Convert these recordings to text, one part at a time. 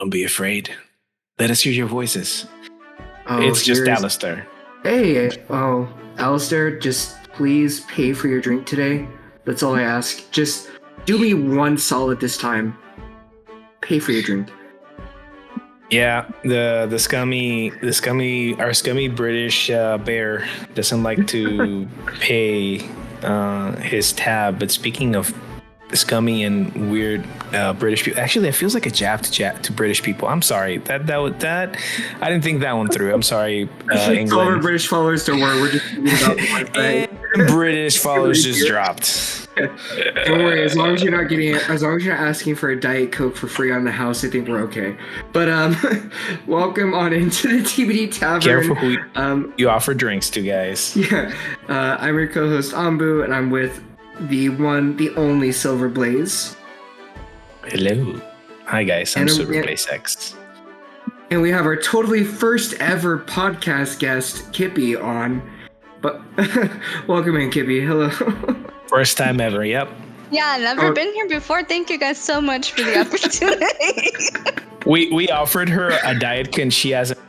Don't be afraid. Let us hear your voices. Oh, It's just Alistair. Hey, Alistair, just please pay for your drink today. That's all I ask. Just do me one solid this time. Pay for your drink. Yeah, our scummy British bear doesn't like to pay his tab. But speaking of scummy and weird British people, actually, it feels like a jab to British people. I'm sorry that I didn't think that one through. I'm sorry, England. All our British followers, don't worry. We're just about one thing. British followers just dropped. Don't worry, as long as you're not asking for a Diet Coke for free on the house, I think we're okay. But welcome on into the TBD Tavern. Careful who you offer drinks to, guys. Yeah, I'm your co-host Ambu, and I'm with the one, the only Silver Blaze. Hello, hi guys. I'm Silver Blaze X. And we have our totally first ever podcast guest, Kippy, on. But welcome in, Kippy. Hello. First time ever. Yep. Yeah, never been here before. Thank you guys so much for the opportunity. we offered her a diet Coke and she hasn't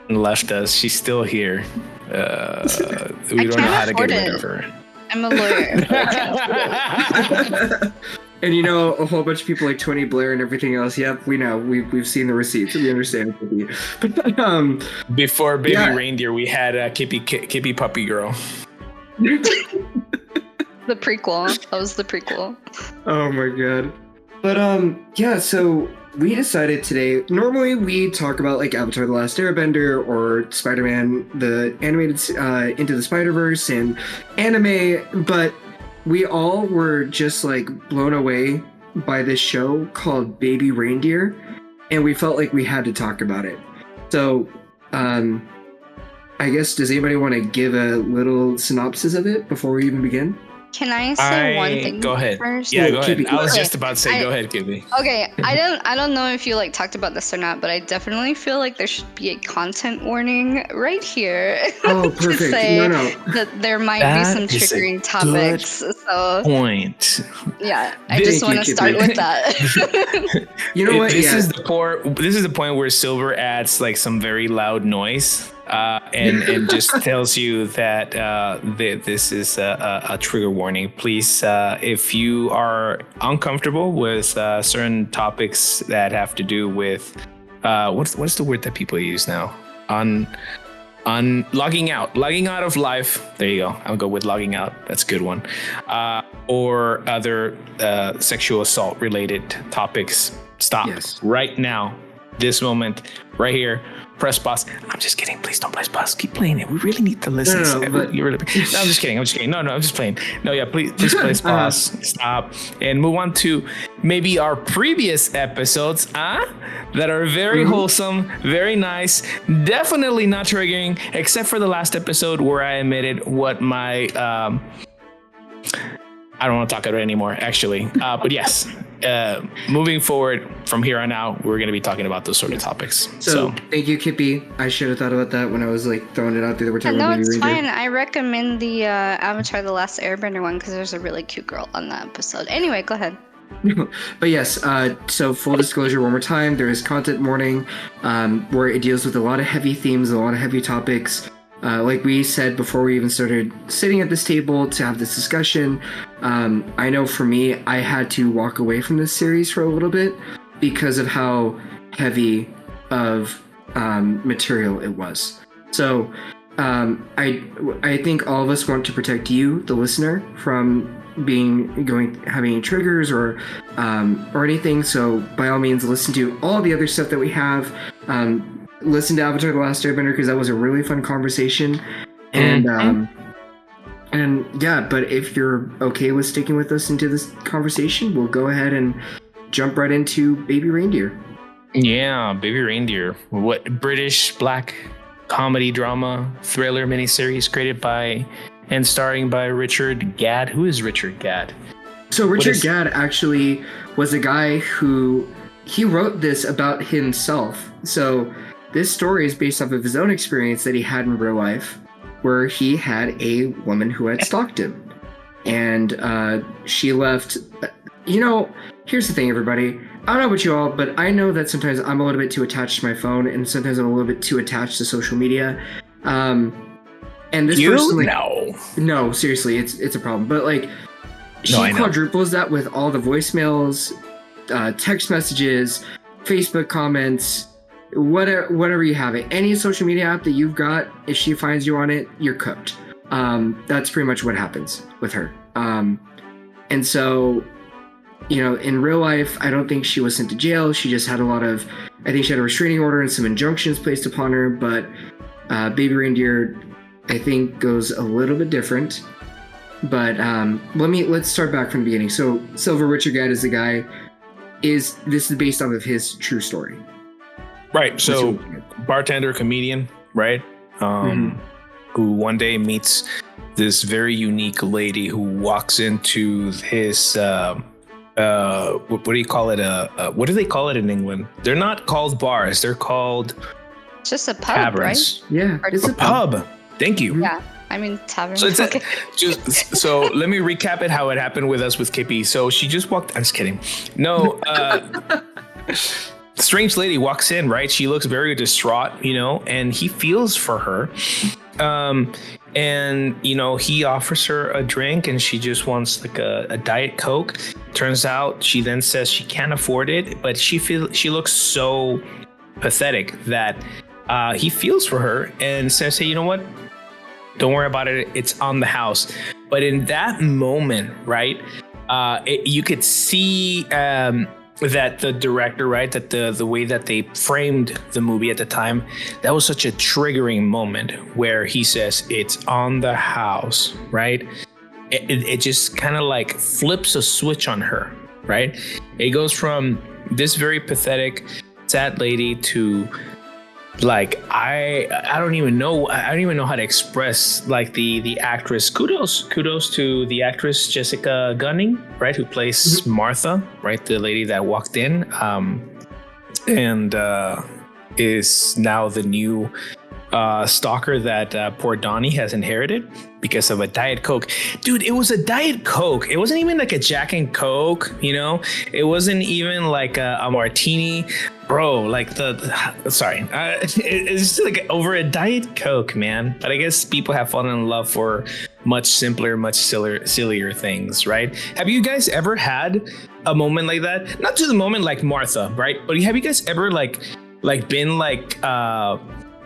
left us. She's still here. We don't know how to get rid of her. I'm a lawyer. And you know, a whole bunch of people like Tony Blair and everything else. Yep, we know. We've seen the receipts. We understand. But before Baby Reindeer, we had Kippy Puppy Girl. The prequel. That was the prequel. Oh my god. But yeah, so we decided today, normally we talk about like Avatar The Last Airbender or Spider-Man, the animated Into the Spider-Verse and anime, but we all were just like blown away by this show called Baby Reindeer, and we felt like we had to talk about it. So, I guess, does anybody want to give a little synopsis of it before we even begin? Can I say one thing? Go ahead. First? Yeah, go ahead. I was just about to say, go ahead, Kippy. Okay, I don't know if you like talked about this or not, but I definitely feel like there should be a content warning right here. Oh, perfect. To say no. that there might be some triggering topics. So point. Yeah, I just want to start with that. You know what? This is the point where Silver adds like some very loud noise. And just tells you that this is a trigger warning. Please, if you are uncomfortable with certain topics that have to do with what's the word that people use now? On logging out of life. There you go. I'll go with logging out. That's a good one. Or other sexual assault related topics. Stop right now. This moment right here. Press pause. I'm just kidding. Please don't press pause. Keep playing it. We really need to listen. No, I'm just kidding. No, I'm just playing. No, yeah, please press pause. Stop. And move on to maybe our previous episodes, that are very wholesome, very nice, definitely not triggering, except for the last episode where I admitted what my I don't want to talk about it anymore, actually. But yes, moving forward from here on out, we're going to be talking about those sort of topics. So thank you, Kippy. I should have thought about that when I was like throwing it out there. We're talking no, about it's Reindeer. fine. I recommend the Avatar The Last Airbender one because there's a really cute girl on that episode. Anyway, go ahead. But yes, so full disclosure one more time, there is content warning where it deals with a lot of heavy themes, a lot of heavy topics. Like we said before we even started sitting at this table to have this discussion, I know for me, I had to walk away from this series for a little bit because of how heavy of material it was. So I think all of us want to protect you, the listener, from having any triggers or anything. So by all means, listen to all the other stuff that we have. Listen to Avatar The Last Airbender because that was a really fun conversation. And yeah, but if you're okay with sticking with us into this conversation, we'll go ahead and jump right into Baby Reindeer. Yeah, Baby Reindeer. What British black comedy drama thriller miniseries created by and starring by Richard Gadd. Who is Richard Gadd? So Richard Gadd actually was a guy who he wrote this about himself. So this story is based off of his own experience that he had in real life, where he had a woman who had stalked him. And she left, here's the thing, everybody. I don't know about you all, but I know that sometimes I'm a little bit too attached to my phone, and sometimes I'm a little bit too attached to social media. And this person, like, no, seriously, it's a problem. But like, she quadruples that with all the voicemails, text messages, Facebook comments, whatever you have it. Any social media app that you've got, if she finds you on it, you're cooked. That's pretty much what happens with her. And so, you know, in real life, I don't think she was sent to jail. She just had I think she had a restraining order and some injunctions placed upon her. But Baby Reindeer, I think, goes a little bit different. But let's start back from the beginning. So Silver, Richard Gadd is the guy. This is based off of his true story. Right. So bartender, comedian, right? Who one day meets this very unique lady who walks into his what do you call it? What do they call it in England? They're not called bars. They're called just a pub, taverns. right? Yeah, it's a pub. Thank you. Yeah, I mean tavern. So so let me recap it how it happened with us with Kippy. So she just walked. I'm just kidding. No. Strange lady walks in, right? She looks very distraught, you know, and he feels for her. And, you know, he offers her a drink and she just wants like a Diet Coke. Turns out she then says she can't afford it, but she looks so pathetic that he feels for her and says, hey, you know what? Don't worry about it. It's on the house. But in that moment, right, you could see that the director, right, that the way that they framed the movie at the time, that was such a triggering moment where he says it's on the house, right? It just kind of like flips a switch on her, right? It goes from this very pathetic, sad lady to like I don't even know how to express like the actress. Kudos to the actress Jessica Gunning, right, who plays Martha, right, the lady that walked in and is now the new stalker that poor Donnie has inherited because of a Diet Coke. Dude, it was a Diet Coke. It wasn't even like a Jack and Coke, you know? It wasn't even like a martini. Bro, like it's just like over a Diet Coke, man. But I guess people have fallen in love for much simpler, much sillier things, right? Have you guys ever had a moment like that? Not to the moment like Martha, right? But have you guys ever like been like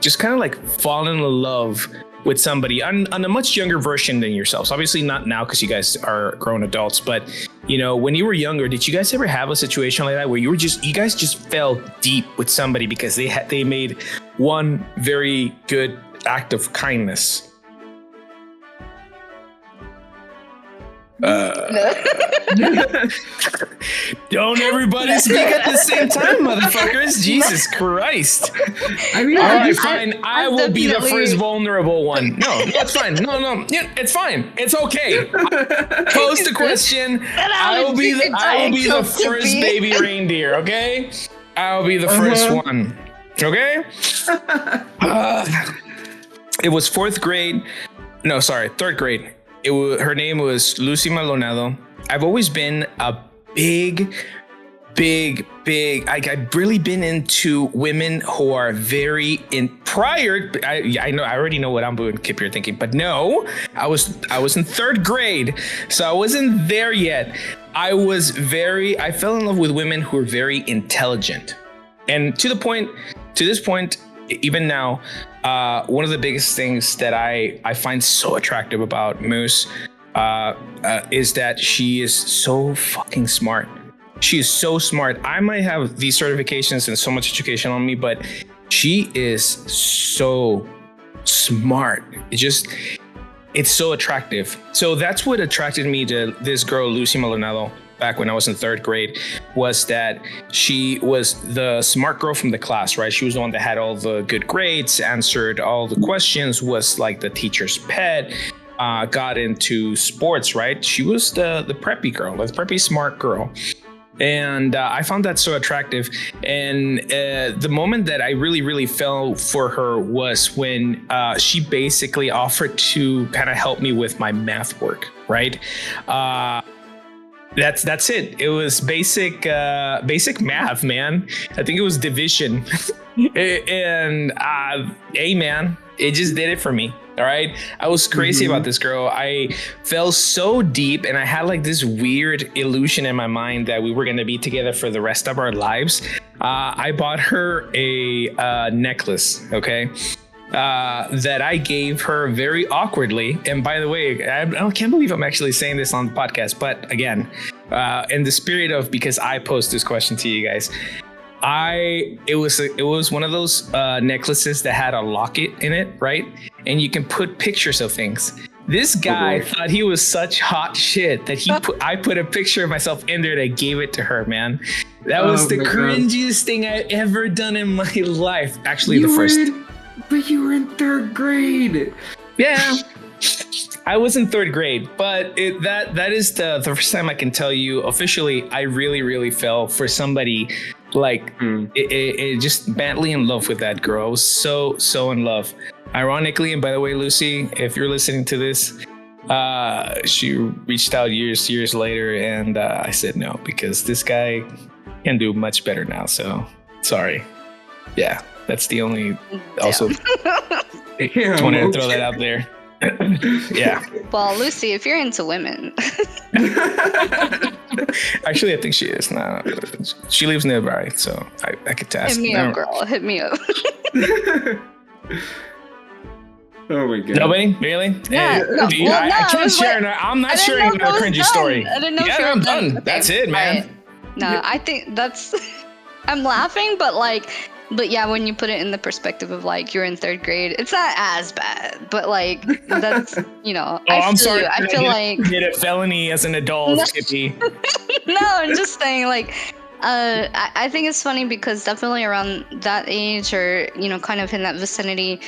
just kind of like fallen in love with somebody on a much younger version than yourselves? Obviously not now because you guys are grown adults, but you know, when you were younger, did you guys ever have a situation like that where you guys just fell deep with somebody because they made one very good act of kindness? Don't everybody speak at the same time, motherfuckers. Jesus Christ. I mean, all right, fine. I will be the first vulnerable one. No, it's fine. No. Yeah, it's fine. It's okay. Pose the question. I will be the first baby reindeer, okay? I'll be the first one. Okay? It was third grade. Her name was Lucy Maldonado. I've always been a big, I've really been into women who are very I know, I already know what I'm doing, Kip, you're thinking, but no, I was in third grade, so I wasn't there yet. I fell in love with women who were very intelligent. And to this point, even now, one of the biggest things that I find so attractive about Moose is that she is so fucking smart. She is so smart. I might have these certifications and so much education on me, but she is so smart. It's so attractive. So that's what attracted me to this girl, Lucy Maldonado, back when I was in third grade, was that she was the smart girl from the class, right? She was the one that had all the good grades, answered all the questions, was like the teacher's pet, got into sports, right? She was the preppy girl, the preppy smart girl. And I found that so attractive. And the moment that I really, really fell for her was when she basically offered to kind of help me with my math work, right? That's it. It was basic math, man. I think it was division. And hey, man, it just did it for me. All right. I was crazy about this girl. I fell so deep, and I had like this weird illusion in my mind that we were going to be together for the rest of our lives. I bought her a necklace. Okay. That I gave her very awkwardly. And by the way, I can't believe I'm actually saying this on the podcast. But again, in the spirit of, because I posed this question to you guys, it was one of those necklaces that had a locket in it, right? And you can put pictures of things. This guy thought he was such hot shit that I put a picture of myself in there that gave it to her, man. That was the cringiest thing I've ever done in my life. Actually, the first. But you were in 3rd grade. Yeah, I was in 3rd grade, but that is the first time I can tell you officially I really fell for somebody like it just badly in love with that girl. I was so in love. Ironically, and by the way, Lucy, if you're listening to this, she reached out years later, and I said no because this guy can do much better now. So sorry. Yeah. That's the only. Also, just wanted to throw that out there. Yeah. Well, Lucy, if you're into women. Actually, I think she is. No, she lives nearby, so I could test. Hit me up, girl. Hit me up. Oh my god. Nobody? Really? Yeah. I can't share. I'm not sharing another cringy story. I didn't know if you were I'm done. Okay. That's it, man. Right. No, I think that's. I'm laughing, but yeah, when you put it in the perspective of like you're in 3rd grade, it's not as bad. But like that's I'm sorry. I feel like did a felony as an adult, Kippy. No, I'm just saying like I think it's funny because definitely around that age or kind of in that vicinity,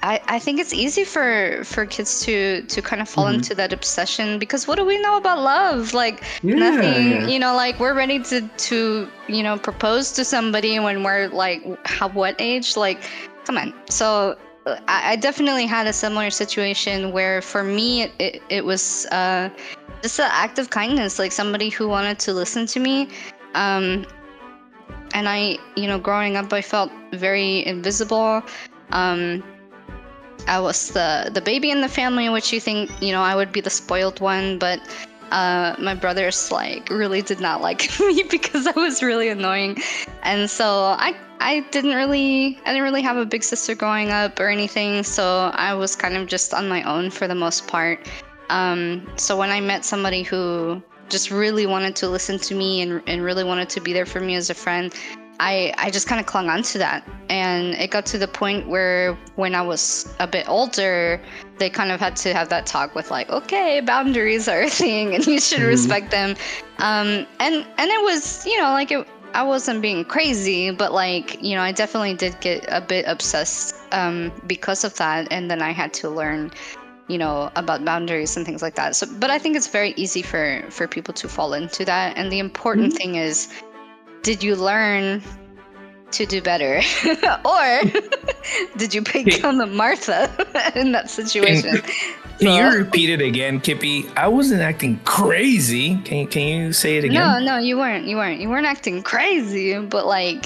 I think it's easy for kids to kind of fall into that obsession because what do we know about love? Like nothing, like we're ready to propose to somebody when we're like what age? Like, come on. So I definitely had a similar situation where for me it was just an act of kindness, like somebody who wanted to listen to me. And I, growing up, I felt very invisible. I was the baby in the family, which you think, I would be the spoiled one, but my brothers like really did not like me because I was really annoying. And so I didn't really have a big sister growing up or anything, so I was kind of just on my own for the most part. So when I met somebody who just really wanted to listen to me and really wanted to be there for me as a friend, I just kind of clung on to that. And it got to the point where when I was a bit older, they kind of had to have that talk with like, okay, boundaries are a thing and you should respect them. And it was, I wasn't being crazy, but like, I definitely did get a bit obsessed because of that. And then I had to learn, about boundaries and things like that. So, but I think it's very easy for people to fall into that. And the important thing is, did you learn to do better? Or did you become a Martha in that situation? Can you repeat it again, Kippy? I wasn't acting crazy. Can you say it again? No, you weren't. You weren't acting crazy, but like,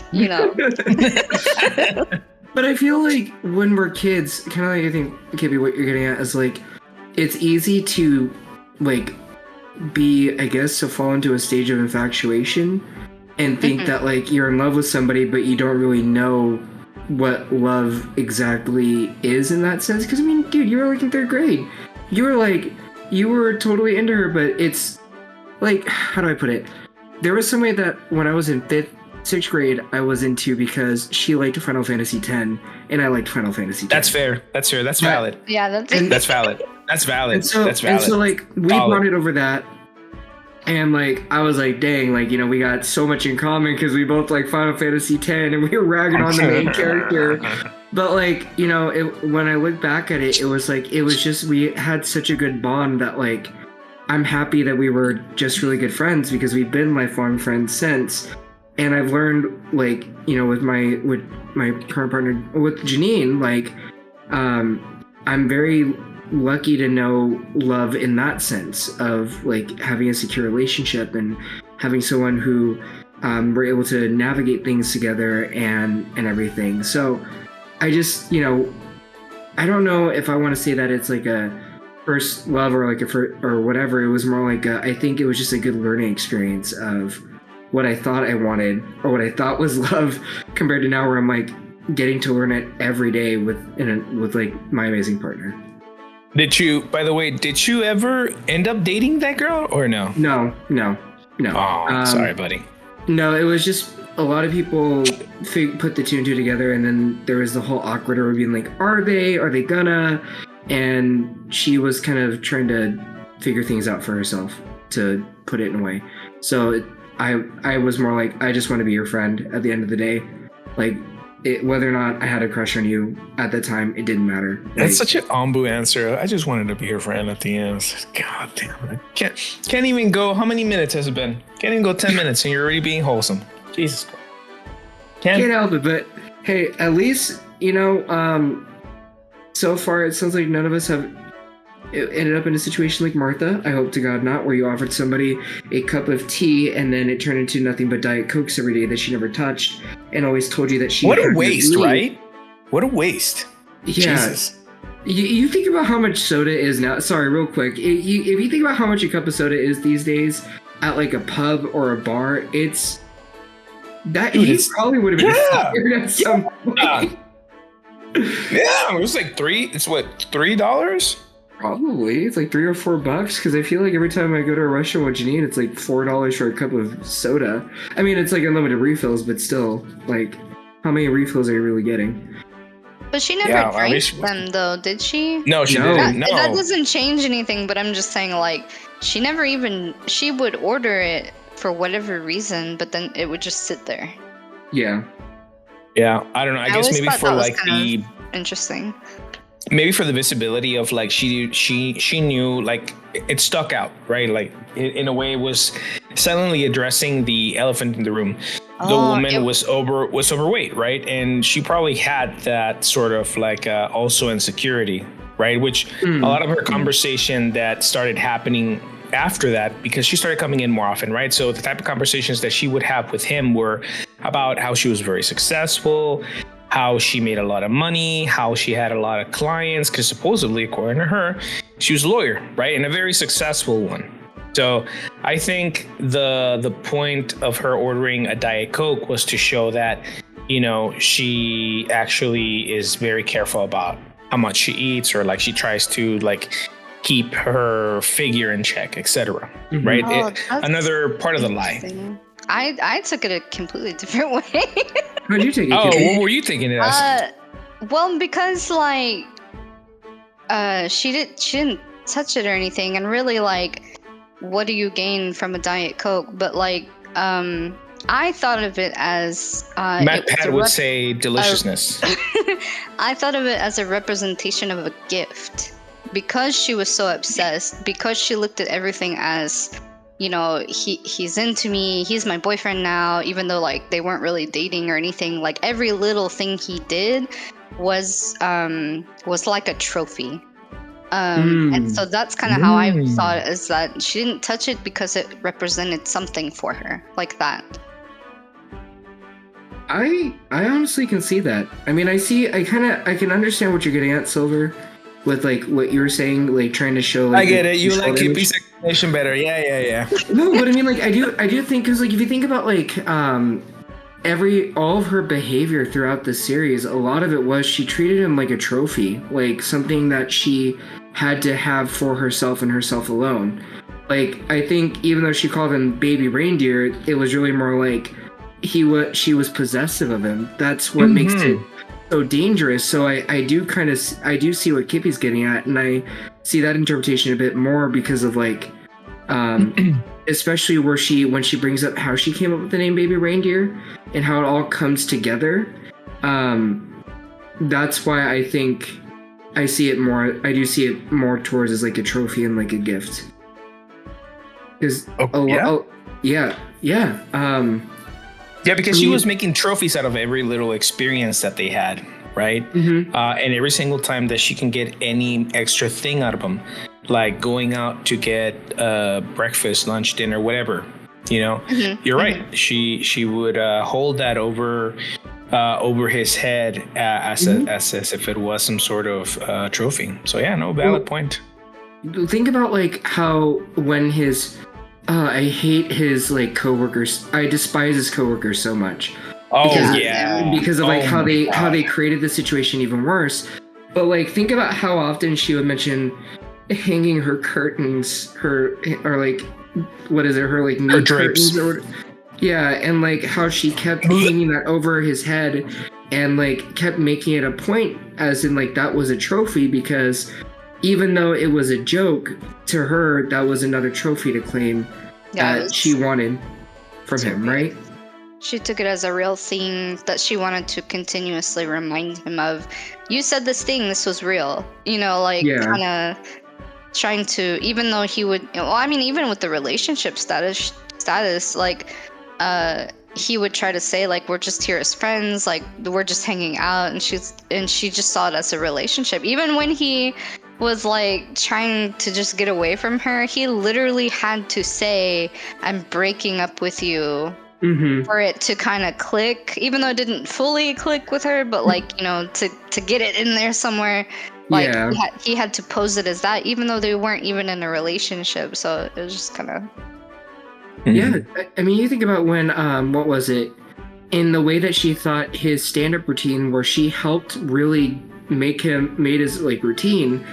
But I feel like when we're kids, kind of like I think, Kippy, what you're getting at is like, it's easy to like to fall into a stage of infatuation and think that like you're in love with somebody, but you don't really know what love exactly is in that sense. Because I mean, dude, you were like in 3rd grade. You were totally into her, but it's like, how do I put it? There was somebody that when I was in 6th grade, I was into because she liked Final Fantasy X, and I liked Final Fantasy X. That's fair. That's valid. Yeah, that's valid. That's valid. And so like we bonded over that. And like I was like, dang, like we got so much in common because we both like Final Fantasy X, and we were ragging on the main character. But like when I look back at it, it was just we had such a good bond that like I'm happy that we were just really good friends because we've been lifelong friends since. And I've learned like with my current partner with Janine, like I'm very lucky to know love in that sense of like having a secure relationship and having someone who we're able to navigate things together and everything. So I just, I don't know if I want to say that it's like a first love or like or whatever. It was more like I think it was just a good learning experience of what I thought I wanted or what I thought was love compared to now where I'm like getting to learn it every day with like my amazing partner. By the way, did you ever end up dating that girl or no? No. Oh, sorry, buddy. No, it was just a lot of people put the two and two together, and then there was the whole awkward of being like, are they gonna? And she was kind of trying to figure things out for herself, to put it in a way. So I was more like, I just want to be your friend at the end of the day. Like, whether or not I had a crush on you at the time, it didn't matter. That's such an ombu answer. I just wanted to be your friend at the end. God damn it. Can't even go. How many minutes has it been? Can't even go 10 minutes and you're already being wholesome. Jesus Christ. Can't help it, but hey, at least, so far it sounds like none of us have ended up in a situation like Martha. I hope to God not, where you offered somebody a cup of tea and then it turned into nothing but Diet Cokes every day that she never touched and always told you that she... What a waste, right? What a waste. Yeah. Jesus. You think about how much soda is now. Sorry, real quick. If you think about how much a cup of soda is these days at like a pub or a bar, it's... That he probably would have been fired at some point. Yeah, it was like $3? Probably. It's like $3 or $4 because I feel like every time I go to a restaurant with Janine, it's like $4 for a cup of soda. I mean, it's like unlimited refills, but still, like, how many refills are you really getting? But she never drank them, though, did she? No, she didn't. No. That doesn't change anything, but I'm just saying, like, she would order it for whatever reason, but then it would just sit there. Yeah. Yeah, I don't know. I guess maybe for like the... Interesting. Maybe for the visibility of like she knew, like it stuck out, right? Like in a way it was silently addressing the elephant in the room. The woman was overweight, right? And she probably had that sort of like also insecurity, right? Which a lot of her conversation that started happening after that, because she started coming in more often, right? So the type of conversations that she would have with him were about how she was very successful, how she made a lot of money, how she had a lot of clients, because supposedly, according to her, she was a lawyer, right? And a very successful one. So I think the point of her ordering a Diet Coke was to show that, she actually is very careful about how much she eats, or like she tries to like keep her figure in check, etc. Right? Another part of the lie. I took it a completely different way. How'd you take it? Oh, what were you thinking it as? Well, because like, she didn't touch it or anything, and really like, what do you gain from a Diet Coke? But like, I thought of it as Matt Pat would say deliciousness. I thought of it as a representation of a gift, because she was so obsessed, because she looked at everything as, he's into me, he's my boyfriend now, even though like they weren't really dating or anything. Like every little thing he did was like a trophy. And so that's kind of how I saw it, is that she didn't touch it because it represented something for her, like that. I honestly can see that. I mean, I can understand what you're getting at, Silver, with like what you were saying, like trying to show. Like, I get it. You like Kippy's explanation better. Yeah. No, but I mean, like I do think, because like if you think about like all of her behavior throughout the series, a lot of it was she treated him like a trophy, like something that she had to have for herself and herself alone. Like I think even though she called him baby reindeer, it was really more like she was possessive of him. That's what makes it so dangerous. So I do see what Kippy's getting at, and I see that interpretation a bit more because of like especially when she brings up how she came up with the name baby reindeer and how it all comes together. That's why I think I see it more. I do see it more towards as like a trophy and like a gift. Because because she was making trophies out of every little experience that they had, right? And every single time that she can get any extra thing out of him, like going out to get breakfast, lunch, dinner, whatever, you're right. She would hold that over his head as if it was some sort of trophy. So yeah, no, valid point. Think about like how when his I hate his like coworkers. I despise his coworkers so much. Because of like how they created the situation even worse. But like think about how often she would mention hanging her curtains, her like meat curtains or and like how she kept hanging that over his head and like kept making it a point as in like that was a trophy, because even though it was a joke to her, that was another trophy to claim that she wanted from him, right? She took it as a real thing that she wanted to continuously remind him of. You said this thing, this was real. Kind of trying to, even though he would, even with the relationship status, like, he would try to say, like, we're just here as friends, like, we're just hanging out, and she just saw it as a relationship. Even when he was, like, trying to just get away from her, he literally had to say, I'm breaking up with you. For it to kind of click, even though it didn't fully click with her, but like, to get it in there somewhere, like he had to pose it as that, even though they weren't even in a relationship. So it was just kind of I mean, you think about when what was it, in the way that she thought his stand-up routine, where she helped really made his like routine,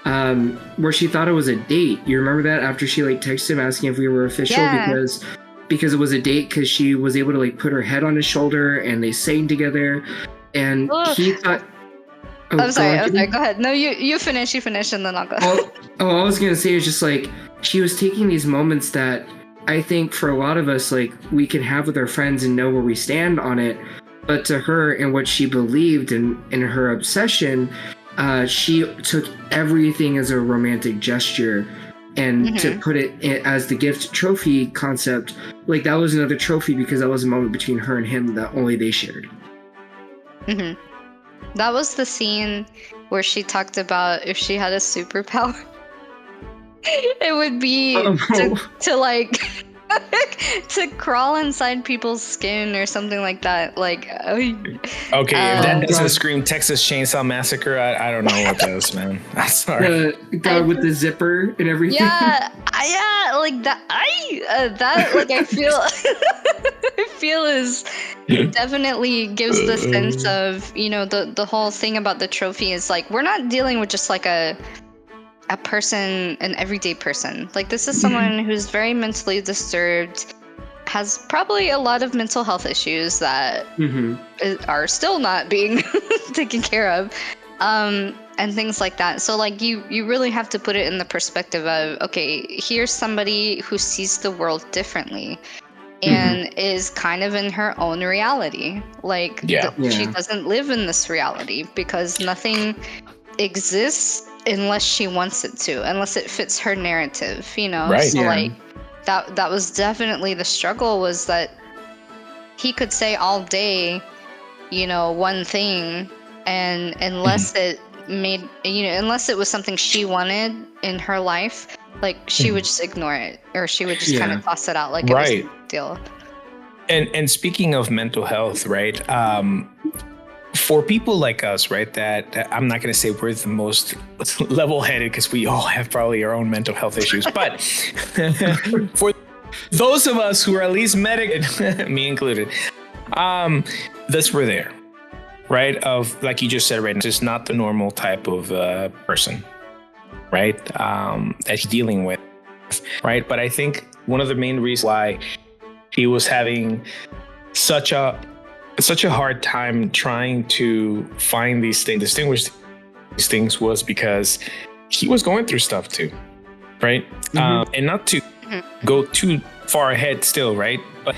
where she thought it was a date. You remember that, after she like texted him asking if we were official, because it was a date, because she was able to like put her head on his shoulder and they sang together, and he thought. I'm sorry. Go ahead. No, you finish, and then I'll go. I was gonna say, it's just like she was taking these moments that I think for a lot of us, like, we can have with our friends and know where we stand on it, but to her and what she believed in her obsession, she took everything as a romantic gesture. And to put it as the gift trophy concept, like, that was another trophy because that was a moment between her and him that only they shared. That was the scene where she talked about if she had a superpower, it would be to like to crawl inside people's skin or something like that. Like, okay, if that doesn't scream Texas Chainsaw Massacre, I don't know what does, man. I'm sorry. The guy with the zipper and everything. Like that. I feel is definitely gives the sense of, the whole thing about the trophy is like, we're not dealing with just like a person, an everyday person. Like, this is someone who's very mentally disturbed, has probably a lot of mental health issues that are still not being taken care of, and things like that. So like, you really have to put it in the perspective of, okay, here's somebody who sees the world differently and is kind of in her own reality. Like, she doesn't live in this reality because nothing exists unless she wants it to, unless it fits her narrative, Right. So like, that was definitely the struggle, was that he could say all day, one thing, and unless it made, unless it was something she wanted in her life, like, she would just ignore it, or she would just kind of toss it out like it was a big deal. And speaking of mental health, right? For people like us, right, that I'm not going to say we're the most level-headed, because we all have probably our own mental health issues, but for those of us who are at least medicated, me included, this we're there, right? Of, like you just said, right, just not the normal type of person, right, that he's dealing with, right? But I think one of the main reasons why he was having such a hard time trying to find these things, distinguish these things, was because he was going through stuff too, right? And not to go too far ahead still, right? But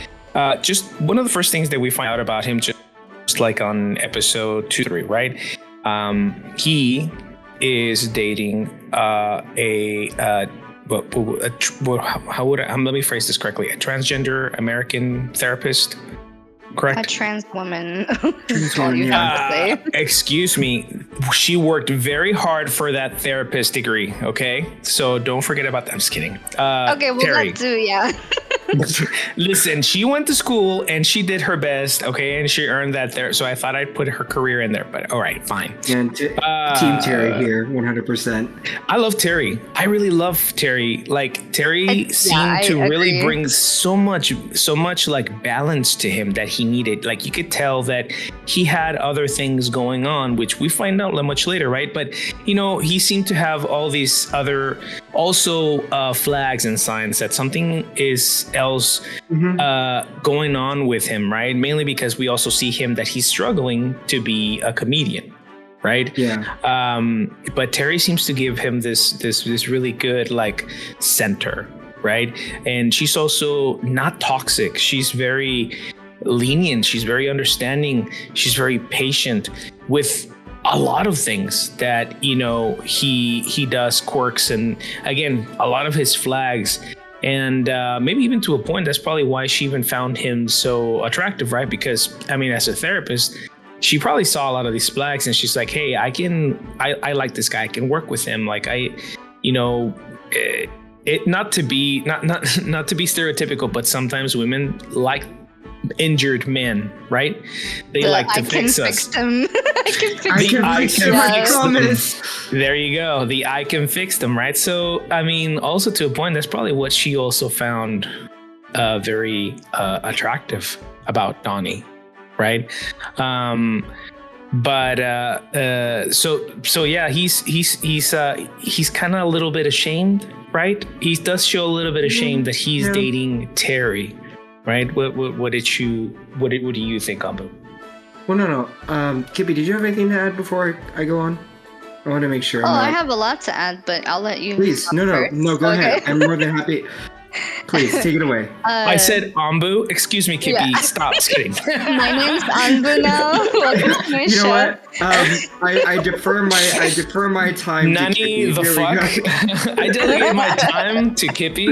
just one of the first things that we find out about him, just like on episode 2-3, right? He is dating let me phrase this correctly, a transgender American therapist. correct? A trans woman. Trans That's all woman, you yeah. have to say. Excuse me. She worked very hard for that therapist degree. Okay, so don't forget about that. I'm just kidding. Okay, well, Terry. that too, yeah. Listen, she went to school and she did her best, okay, and she earned that there. So I thought I'd put her career in there, but all right, fine. And Team Terry here, 100%. I love Terry. I really love Terry. Like Terry seemed to really agree. bring so much like balance to him that he needed. Like you could tell that he had other things going on, which we find out much later, right? But you know, he seemed to have all these other also flags and signs that something is else going on with him, right? Mainly because we also see him that he's struggling to be a comedian, right? Yeah. But Terry seems to give him this really good like center, right? And she's also not toxic. She's very lenient. She's very understanding. She's very patient with a lot of things that, you know, he does quirks and again, a lot of his flags. And maybe even to a point, that's probably why she even found him so attractive, right? Because, I mean, as a therapist, she probably saw a lot of these flags and she's like, hey, I like this guy. I can work with him. Like not to be stereotypical, but sometimes women like injured men, right? They like to fix us. Them. I can fix promise. There you go. The I can fix them, right? So, I mean, also to a point, that's probably what she also found very attractive about Donnie, right? So yeah, he's kind of a little bit ashamed, right? He does show a little bit of shame that he's dating Terry, right? What do you think, Ambu? Well, no. Kippy, did you have anything to add before I go on? I want to make sure. I have a lot to add, but I'll let you. Please, no, go ahead. I'm more than happy. Please take it away. I said Ambu. Excuse me, Kippy. Yeah. Stop. Just kidding. My name's Ambu now. Welcome to my You know show. what? I defer my time. Nani to the Here fuck? I delegate my time to Kippy.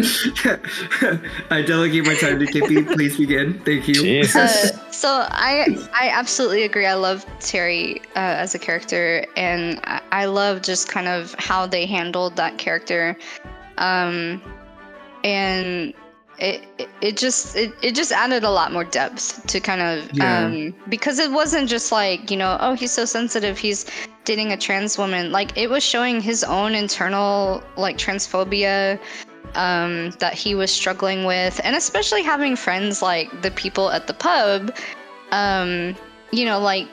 I delegate my time to Kippy. Please begin. Thank you. Jesus. So I absolutely agree. I love Terry as a character, and I love just kind of how they handled that character. And it just added a lot more depth to kind of because it wasn't just like, you know, oh, he's so sensitive, he's dating a trans woman. Like, it was showing his own internal like transphobia that he was struggling with, and especially having friends like the people at the pub. You know, like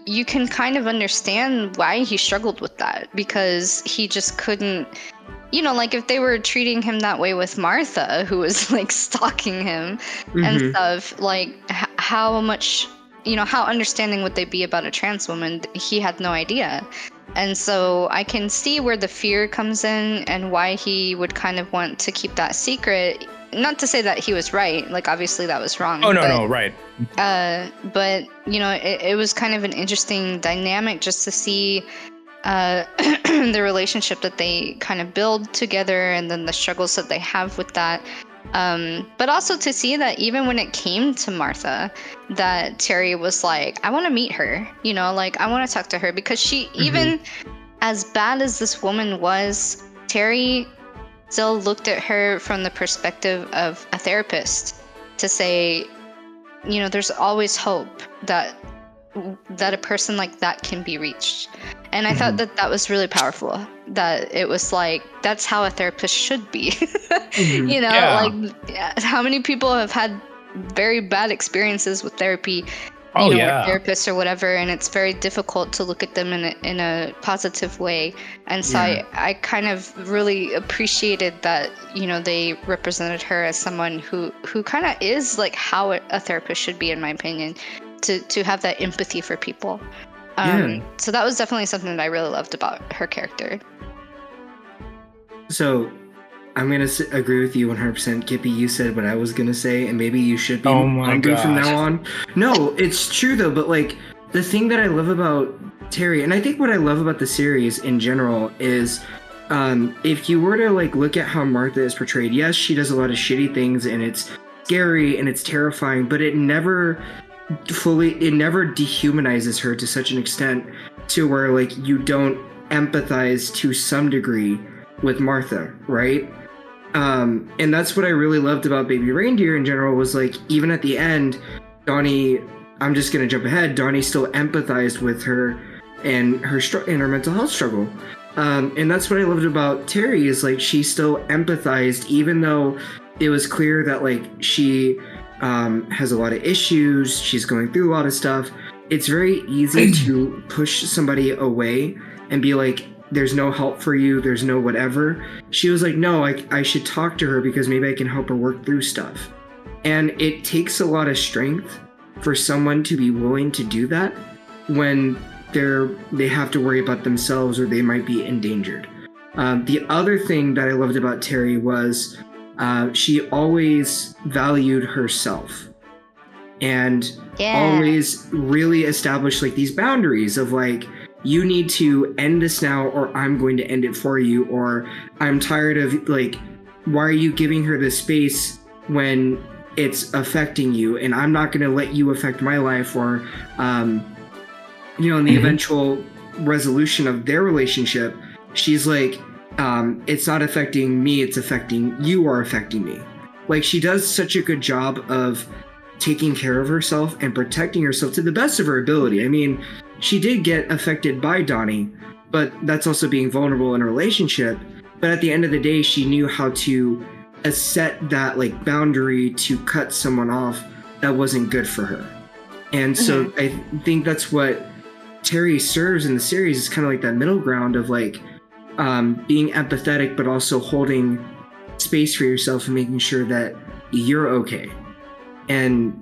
you can kind of understand why he struggled with that, because he just couldn't. You know, like if they were treating him that way with Martha, who was like stalking him and stuff, like how much, you know, how understanding would they be about a trans woman? He had no idea. And so I can see where the fear comes in and why he would kind of want to keep that secret. Not to say that he was right, like obviously that was wrong. Oh, no, right. But, you know, it was kind of an interesting dynamic just to see the relationship that they kind of build together, and then the struggles that they have with that. But also to see that even when it came to Martha, that Terry was like, I want to meet her, you know, like I want to talk to her, because she, even as bad as this woman was, Terry still looked at her from the perspective of a therapist to say, you know, there's always hope that a person like that can be reached. And I thought that was really powerful, that it was like, that's how a therapist should be. You know, like how many people have had very bad experiences with therapy, or therapists or whatever, and it's very difficult to look at them in a positive way. And so I kind of really appreciated that, you know, they represented her as someone who kind of is like how a therapist should be, in my opinion, to have that empathy for people. So that was definitely something that I really loved about her character. So I'm going to agree with you 100%. Kippy, you said what I was going to say, and maybe you should be on from now on. No, it's true though, but like the thing that I love about Terry, and I think what I love about the series in general is if you were to like look at how Martha is portrayed, yes, she does a lot of shitty things and it's scary and it's terrifying, but it never it never dehumanizes her to such an extent to where like you don't empathize to some degree with Martha, right? And that's what I really loved about Baby Reindeer in general was like even at the end, Donnie. I'm just gonna jump ahead. Donnie still empathized with her and her mental health struggle, and that's what I loved about Terry is like she still empathized even though it was clear that like she has a lot of issues. She's going through a lot of stuff. It's very easy to push somebody away and be like, there's no help for you. There's no whatever. She was like, no, I should talk to her because maybe I can help her work through stuff. And it takes a lot of strength for someone to be willing to do that when they have to worry about themselves or they might be endangered. The other thing that I loved about Terry was she always valued herself and always really established like these boundaries of like, you need to end this now or I'm going to end it for you, or I'm tired of like, why are you giving her this space when it's affecting you and I'm not going to let you affect my life, or in the eventual resolution of their relationship, she's like, it's not affecting me, it's affecting you or affecting me. Like she does such a good job of taking care of herself and protecting herself to the best of her ability. I mean, she did get affected by Donnie, but that's also being vulnerable in a relationship. But at the end of the day, she knew how to set that like boundary to cut someone off that wasn't good for her. And so I think that's what Terry serves in the series is kind of like that middle ground of like being empathetic, but also holding space for yourself and making sure that you're okay. And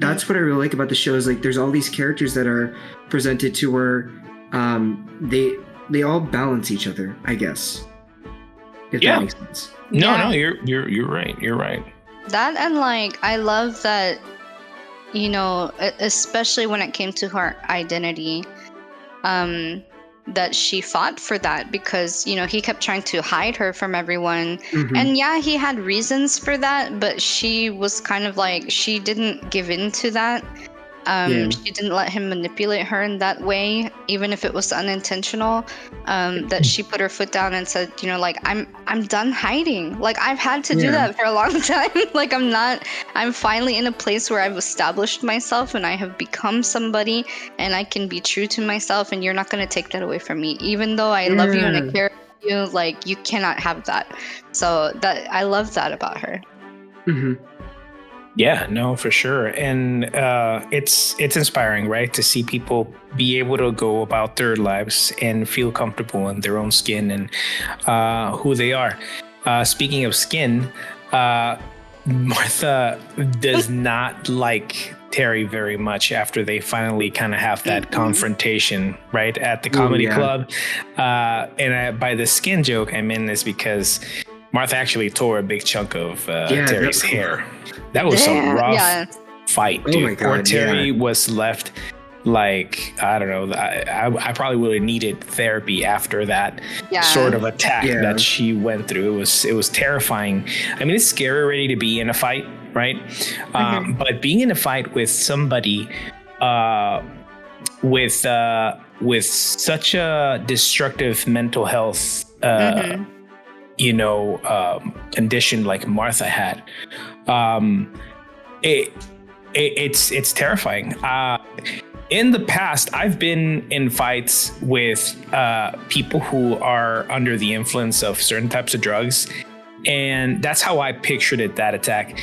that's what I really like about the show is like there's all these characters that are presented to where they all balance each other, I guess. If that makes sense. No, you're right. You're right. That and like I love that, especially when it came to her identity, that she fought for that because he kept trying to hide her from everyone, and he had reasons for that, but she was kind of like she didn't give in to that. She didn't let him manipulate her in that way, even if it was unintentional. That she put her foot down and said, like I'm done hiding. Like I've had to do that for a long time. Like I'm finally in a place where I've established myself and I have become somebody and I can be true to myself, and you're not going to take that away from me. Even though I love you and I care about you, like you cannot have that. So that I love that about her. Yeah, no, for sure. And it's inspiring, right? To see people be able to go about their lives and feel comfortable in their own skin and who they are. Speaking of skin, Martha does not like Terry very much after they finally kind of have that confrontation, right, at the comedy club. And by the skin joke, I mean is because Martha actually tore a big chunk of Terry's hair. That was a rough fight, dude. Oh my God, Terry was left like, I don't know. I probably would have needed therapy after that sort of attack that she went through. It was terrifying. I mean, it's scary already to be in a fight, right? But being in a fight with somebody with such a destructive mental health condition like Martha had, it's terrifying. In the past, I've been in fights with people who are under the influence of certain types of drugs, and that's how I pictured it. That attack,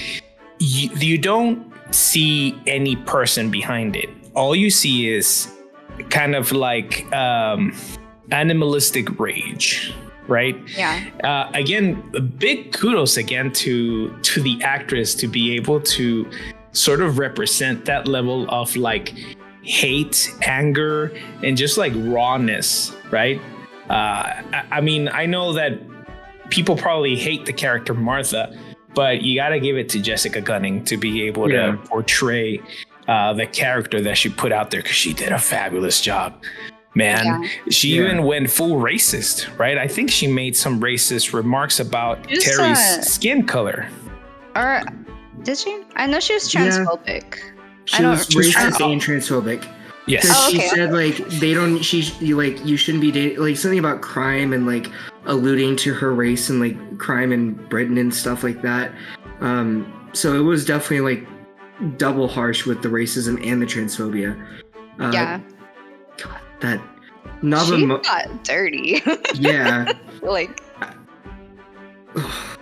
you don't see any person behind it. All you see is kind of like animalistic rage. Right. Yeah. Again, big kudos again to the actress to be able to sort of represent that level of like hate, anger, and just like rawness. Right. I mean, I know that people probably hate the character Martha, but you got to give it to Jessica Gunning to be able to portray the character that she put out there, because she did a fabulous job. Man, she even went full racist, right? I think she made some racist remarks about Terry's skin color. Or did she? I know she was transphobic. I She don't. was racist Oh. and transphobic. Yes. Because Oh, she okay. said like they don't. You shouldn't be dating, like something about crime and like alluding to her race and like crime in Britain and stuff like that. So it was definitely like double harsh with the racism and the transphobia. Yeah. God, that She Nava. got dirty. Yeah. Like,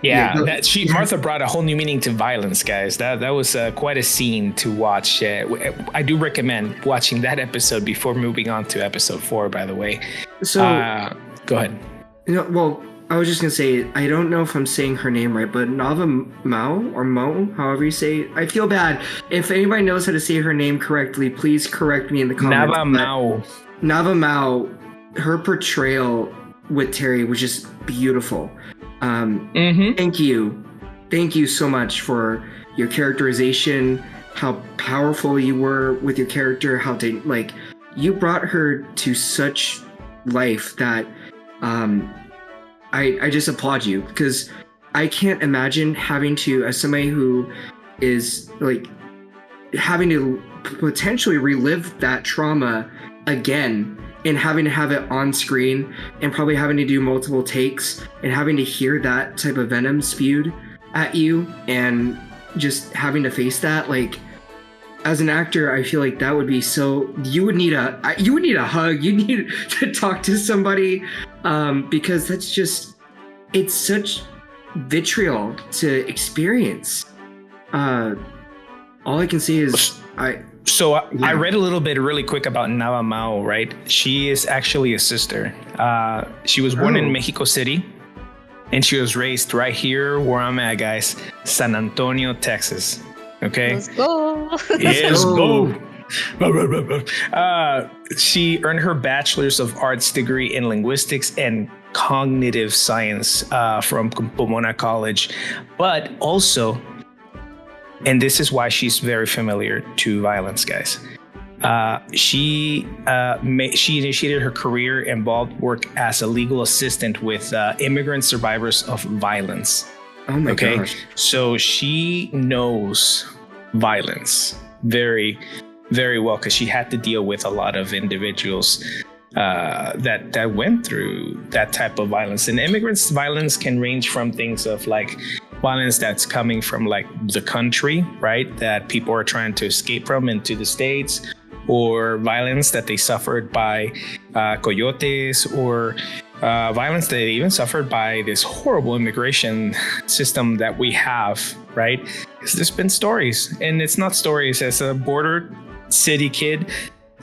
Yeah, no, Martha brought a whole new meaning to violence, guys. That was quite a scene to watch. I do recommend watching that episode before moving on to episode 4. By the way, So go ahead. well, I was just gonna say I don't know if I'm saying her name right, but Nava Mao or Mo, however you say it. I feel bad. If anybody knows how to say her name correctly, please correct me in the comments. Nava Mao. Nava Mao, her portrayal with Terry was just beautiful. Thank you so much for your characterization, how powerful you were with your character, how to like you brought her to such life that I just applaud you, because I can't imagine having to, as somebody who is like having to potentially relive that trauma again and having to have it on screen and probably having to do multiple takes and having to hear that type of venom spewed at you and just having to face that. Like, as an actor, I feel like that would be so, you would need a hug, you need to talk to somebody, because that's just, it's such vitriol to experience. All I can say is I read a little bit really quick about Nava Mao, right? She is actually a sister. She was born in Mexico City, and she was raised right here where I'm at, guys, San Antonio, Texas. Okay. let's go. Yes, go. She earned her bachelor's of arts degree in linguistics and cognitive science from Pomona College, but also, and this is why she's very familiar to violence, guys. She initiated her career involved work as a legal assistant with immigrant survivors of violence. Oh my gosh. So she knows violence very, very well, because she had to deal with a lot of individuals that went through that type of violence. And immigrants' violence can range from things of like violence that's coming from like the country, right? That people are trying to escape from into the States, or violence that they suffered by coyotes, or violence that they even suffered by this horrible immigration system that we have, right? Because there's been stories, and it's not stories. As a border city kid,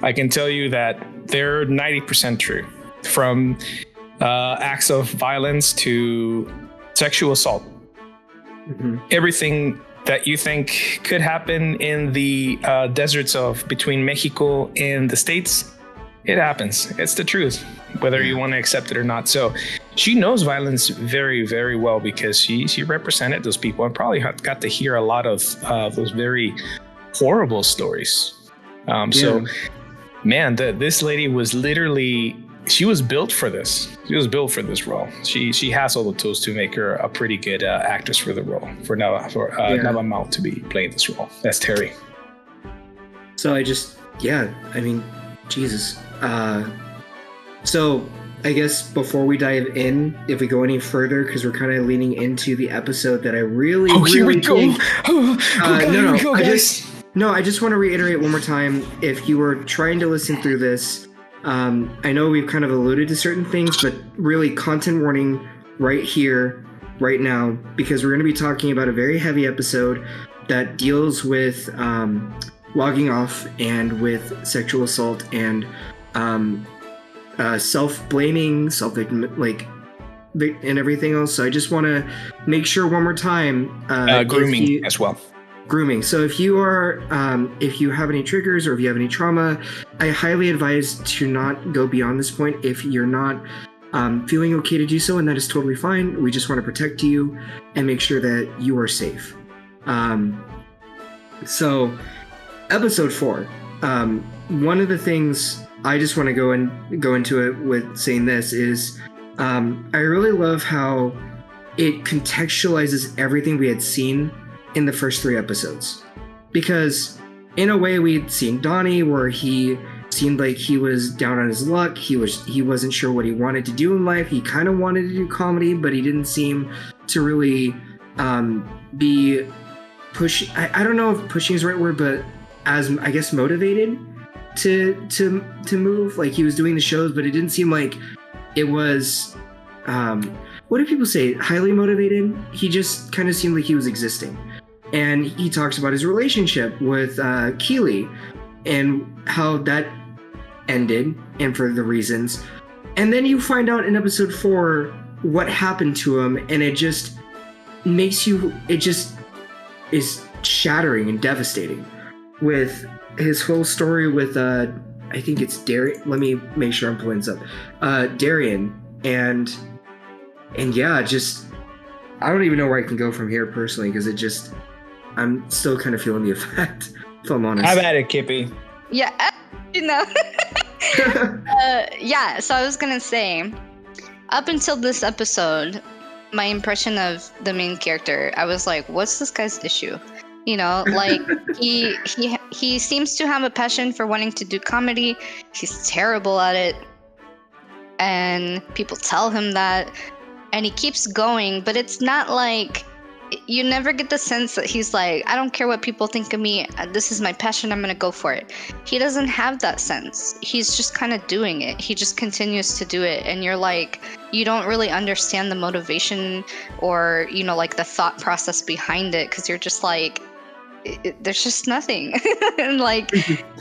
I can tell you that they're 90% true, from acts of violence to sexual assault. Mm-hmm. Everything that you think could happen in the deserts of between Mexico and the States, it happens. It's the truth, whether you want to accept it or not. So she knows violence very, very well, because she represented those people and probably got to hear a lot of those very horrible stories. So, man, this lady was literally, she was built for this. She was built for this role. She has all the tools to make her a pretty good actress for the role, for Nava Mao to be playing this role. That's Terry. So I mean, Jesus. So I guess before we dive in, if we go any further, because we're kind of leaning into the episode that I really, Here we go. think, Here we go, guys. I just want to reiterate one more time. If you were trying to listen through this, I know we've kind of alluded to certain things, but really content warning right here, right now, because we're going to be talking about a very heavy episode that deals with logging off and with sexual assault and self-blaming, and everything else. So I just want to make sure one more time. Grooming as well. Grooming. So if you are, if you have any triggers or if you have any trauma, I highly advise to not go beyond this point. If you're not feeling okay to do so, and that is totally fine. We just want to protect you and make sure that you are safe. So episode 4. One of the things I just want to go into it with saying this is, I really love how it contextualizes everything we had seen in the first 3 episodes, because in a way, we'd seen Donnie where he seemed like he was down on his luck. He wasn't sure what he wanted to do in life. He kind of wanted to do comedy, but he didn't seem to really be push. I don't know if pushing is the right word, but as I guess motivated to move. Like he was doing the shows, but it didn't seem like it was. What do people say? Highly motivated. He just kind of seemed like he was existing. And he talks about his relationship with Keely and how that ended and for the reasons. And then you find out in episode 4 what happened to him, and it just makes you, it just is shattering and devastating with his whole story with, I think it's Darian. Let me make sure I'm pulling this up. Darian. And yeah, just, I don't even know where I can go from here personally, because it just, I'm still kind of feeling the effect, if I'm honest. I've had it, Kippy. Yeah, you know. Yeah, so I was gonna say, up until this episode, my impression of the main character, I was like, what's this guy's issue? You know, like he seems to have a passion for wanting to do comedy. He's terrible at it. And people tell him that, and he keeps going, but it's not like, you never get the sense that he's like, I don't care what people think of me, this is my passion, I'm gonna go for it. He doesn't have that sense. He's just kind of doing it. He just continues to do it, and you're like, you don't really understand the motivation or, you know, like the thought process behind it, because you're just like, there's just nothing. And like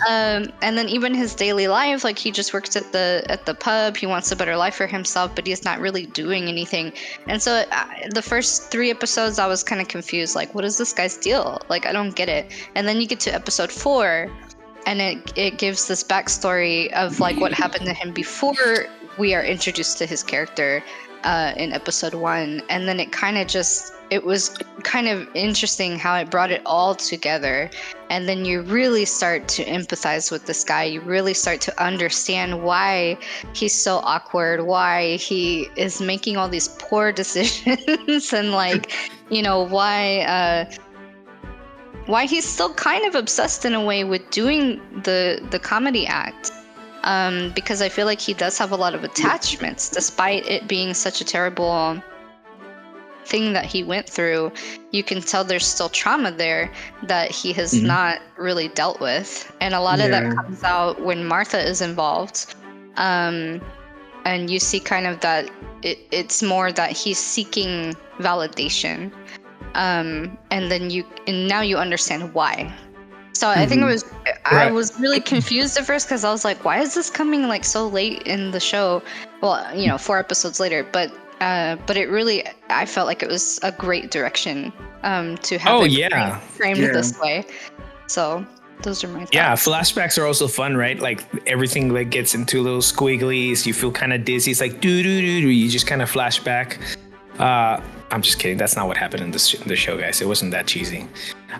and then even his daily life, like he just works at the pub, he wants a better life for himself, but he's not really doing anything. And so the first 3 episodes I was kind of confused, like, what is this guy's deal? Like, I don't get it. And then you get to episode 4 and it gives this backstory of like what happened to him before we are introduced to his character in episode 1. And then it was kind of interesting how it brought it all together. And then you really start to empathize with this guy. You really start to understand why he's so awkward, why he is making all these poor decisions, and like, you know, why he's still kind of obsessed in a way with doing the comedy act. Because I feel like he does have a lot of attachments, despite it being such a terrible thing that he went through. You can tell there's still trauma there that he has not really dealt with, and a lot of that comes out when Martha is involved. And you see kind of that it's more that he's seeking validation, and now you understand why. So I think I was really confused at first, because I was like, why is this coming like so late in the show? Well, you know, 4 episodes later, but it really, I felt like it was a great direction to have it framed this way. So those are my thoughts. Yeah, flashbacks are also fun, right? Like everything like gets into little squigglies. You feel kind of dizzy. It's like do. You just kind of flash back. I'm just kidding. That's not what happened in the show, guys. It wasn't that cheesy.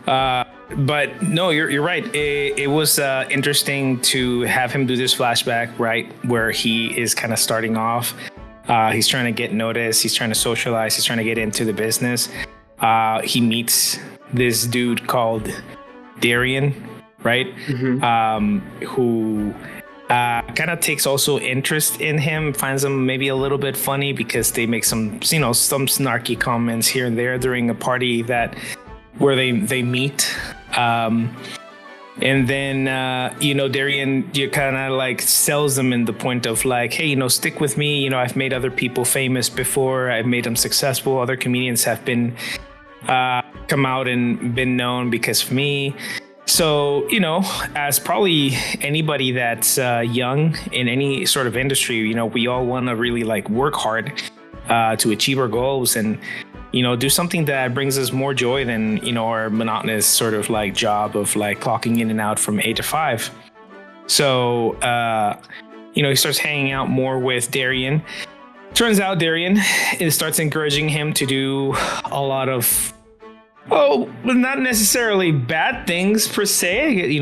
But no, you're right. It was interesting to have him do this flashback, right, where he is kind of starting off. He's trying to get noticed. He's trying to socialize. He's trying to get into the business. He meets this dude called Darian, right? Who kind of takes also interest in him, finds him maybe a little bit funny because they make some snarky comments here and there during a party where they meet. And then, Darian, you kind of like sells them in the point of like, hey, stick with me. I've made other people famous before. I've made them successful. Other comedians have been come out and been known because of me. So, as probably anybody that's young in any sort of industry, we all want to really like work hard to achieve our goals and do something that brings us more joy than, our monotonous sort of like job of like clocking in and out from 8 to 5. So, he starts hanging out more with Darian. Turns out Darian starts encouraging him to do a lot of, not necessarily bad things per se.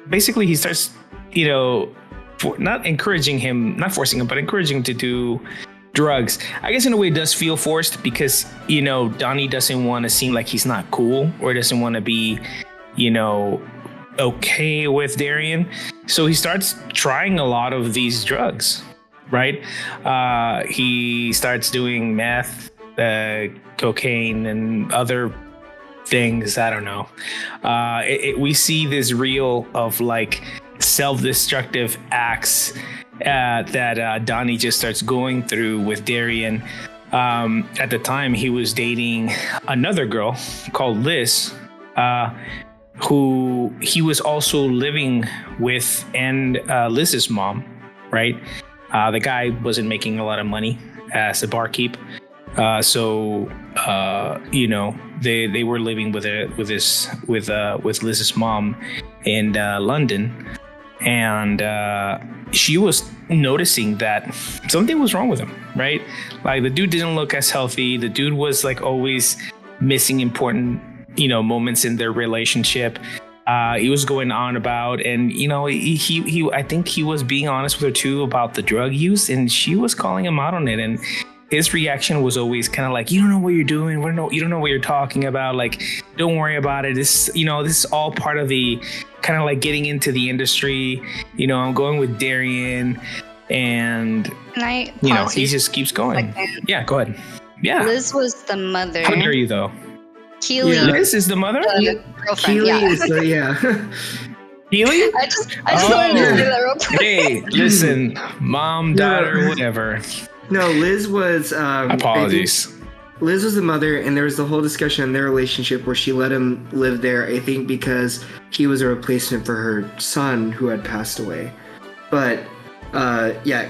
Basically he starts, not encouraging him, not forcing him, but encouraging him to do drugs. I guess in a way it does feel forced because, Donnie doesn't want to seem like he's not cool or doesn't want to be, okay with Darian. So he starts trying a lot of these drugs, right? He starts doing meth, cocaine, and other things. I don't know. We see this reel of like self-destructive acts that Donnie just starts going through with Darian. At the time, he was dating another girl called Liz, who he was also living with, and Liz's mom, right? The guy wasn't making a lot of money as a barkeep. So they were living with Liz's mom in London, and she was noticing that something was wrong with him, right? Like the dude didn't look as healthy. The dude was like always missing important moments in their relationship. He was going on about, and he I think he was being honest with her too about the drug use, and she was calling him out on it. And his reaction was always kind of like, you don't know what you're doing. You don't know what you're talking about. Like, don't worry about it. This is all part of the kind of like getting into the industry. I'm going with Darian, and he just keeps going. Yeah, go ahead. Yeah. Liz was the mother. How dare you though? Keely. Yeah. Liz is the mother? Girlfriend, Keely is the, yeah. Keely? I just wanted to say that real quick. Hey, listen, mom, daughter, whatever. No, Liz was... apologies. Liz was the mother, and there was the whole discussion in their relationship where she let him live there, I think because he was a replacement for her son who had passed away. But,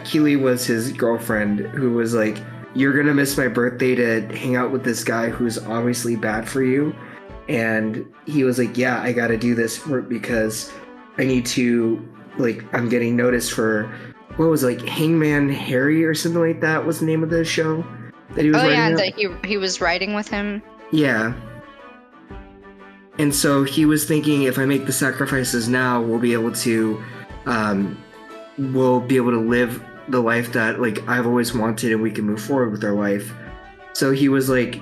Keely was his girlfriend who was like, you're going to miss my birthday to hang out with this guy who's obviously bad for you. And he was like, yeah, I got to do this because I need to, like, I'm getting noticed for, what was it, like Hangman Harry or something like that was the name of the show that he was writing that he was writing with him. Yeah. And so he was thinking, if I make the sacrifices now, we'll be able to live the life that like I've always wanted, and we can move forward with our life. So he was like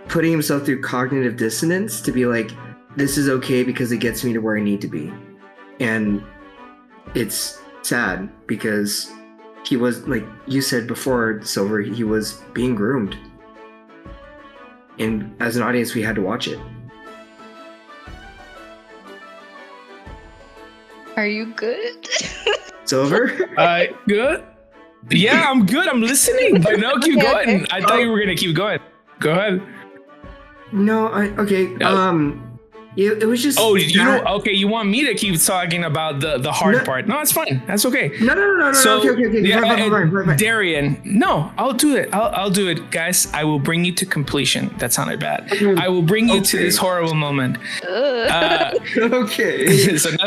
putting himself through cognitive dissonance to be like, this is okay because it gets me to where I need to be. And it's sad because he was, like you said before, Silver, he was being groomed. And as an audience, we had to watch it. Are you good? Silver? Good? Yeah, I'm good. I'm listening. But no, keep going. I thought you were going to keep going. Go ahead. No, okay. It was just. Oh, you want me to keep talking about the hard part? No, it's fine. That's okay. No. So, okay. Yeah, Darian, no, I'll do it. I'll do it, guys. I will bring you to completion. That sounded bad. I will bring you to this horrible moment. Okay. So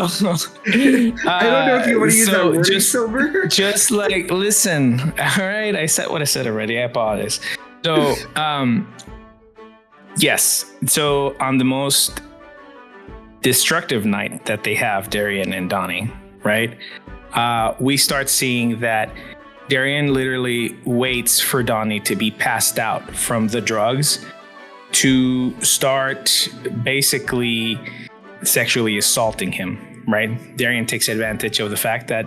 I don't know if you want to use that word, Silver. Just like, listen. All right, I said what I said already. I apologize. So, yes. So on the most destructive night that they have, Darian and Donnie, right? We start seeing that Darian literally waits for Donnie to be passed out from the drugs to start basically sexually assaulting him, right? Darian takes advantage of the fact that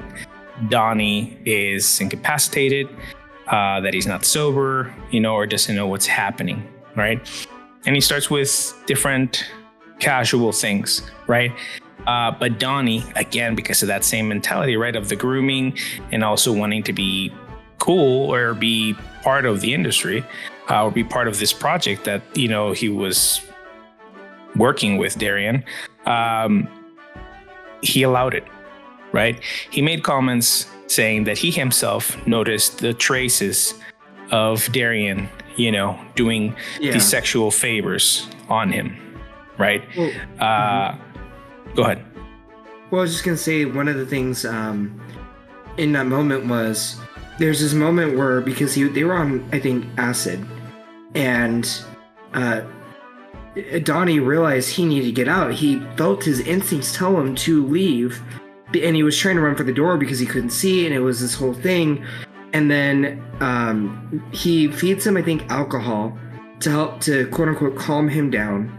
Donnie is incapacitated, that he's not sober, or doesn't know what's happening, right? And he starts with different casual things, right? But Donnie, again, because of that same mentality, right, of the grooming and also wanting to be cool or be part of the industry, or be part of this project that, he was working with Darian, he allowed it, right? He made comments saying that he himself noticed the traces of Darian, doing these sexual favors on him, right? Well, go ahead. Well, I was just going to say, one of the things in that moment was, there's this moment where, because they were on, I think, acid, and Donnie realized he needed to get out. He felt his instincts tell him to leave, and he was trying to run for the door because he couldn't see, and it was this whole thing. And then he feeds him, I think, alcohol to help to quote unquote calm him down.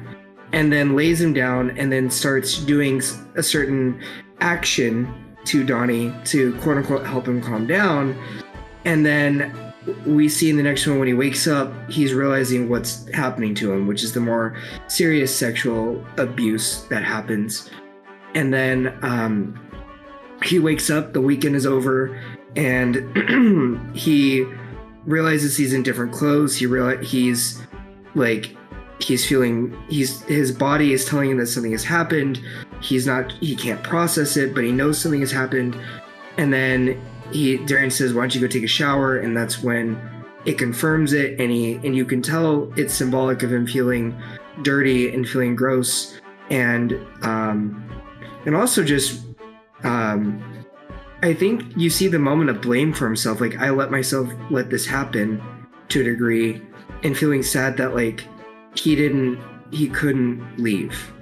and then lays him down and then starts doing a certain action to Donnie to quote unquote help him calm down. And then we see in the next one when he wakes up, he's realizing what's happening to him, which is the more serious sexual abuse that happens. And then he wakes up, the weekend is over, and he realizes he's in different clothes. His body is telling him that something has happened. He can't process it, but he knows something has happened. And then Darian says, "Why don't you go take a shower?" And that's when it confirms it, and you can tell it's symbolic of him feeling dirty and feeling gross, and also just I think you see the moment of blame for himself, like I let myself let this happen to a degree, and feeling sad that like he couldn't leave.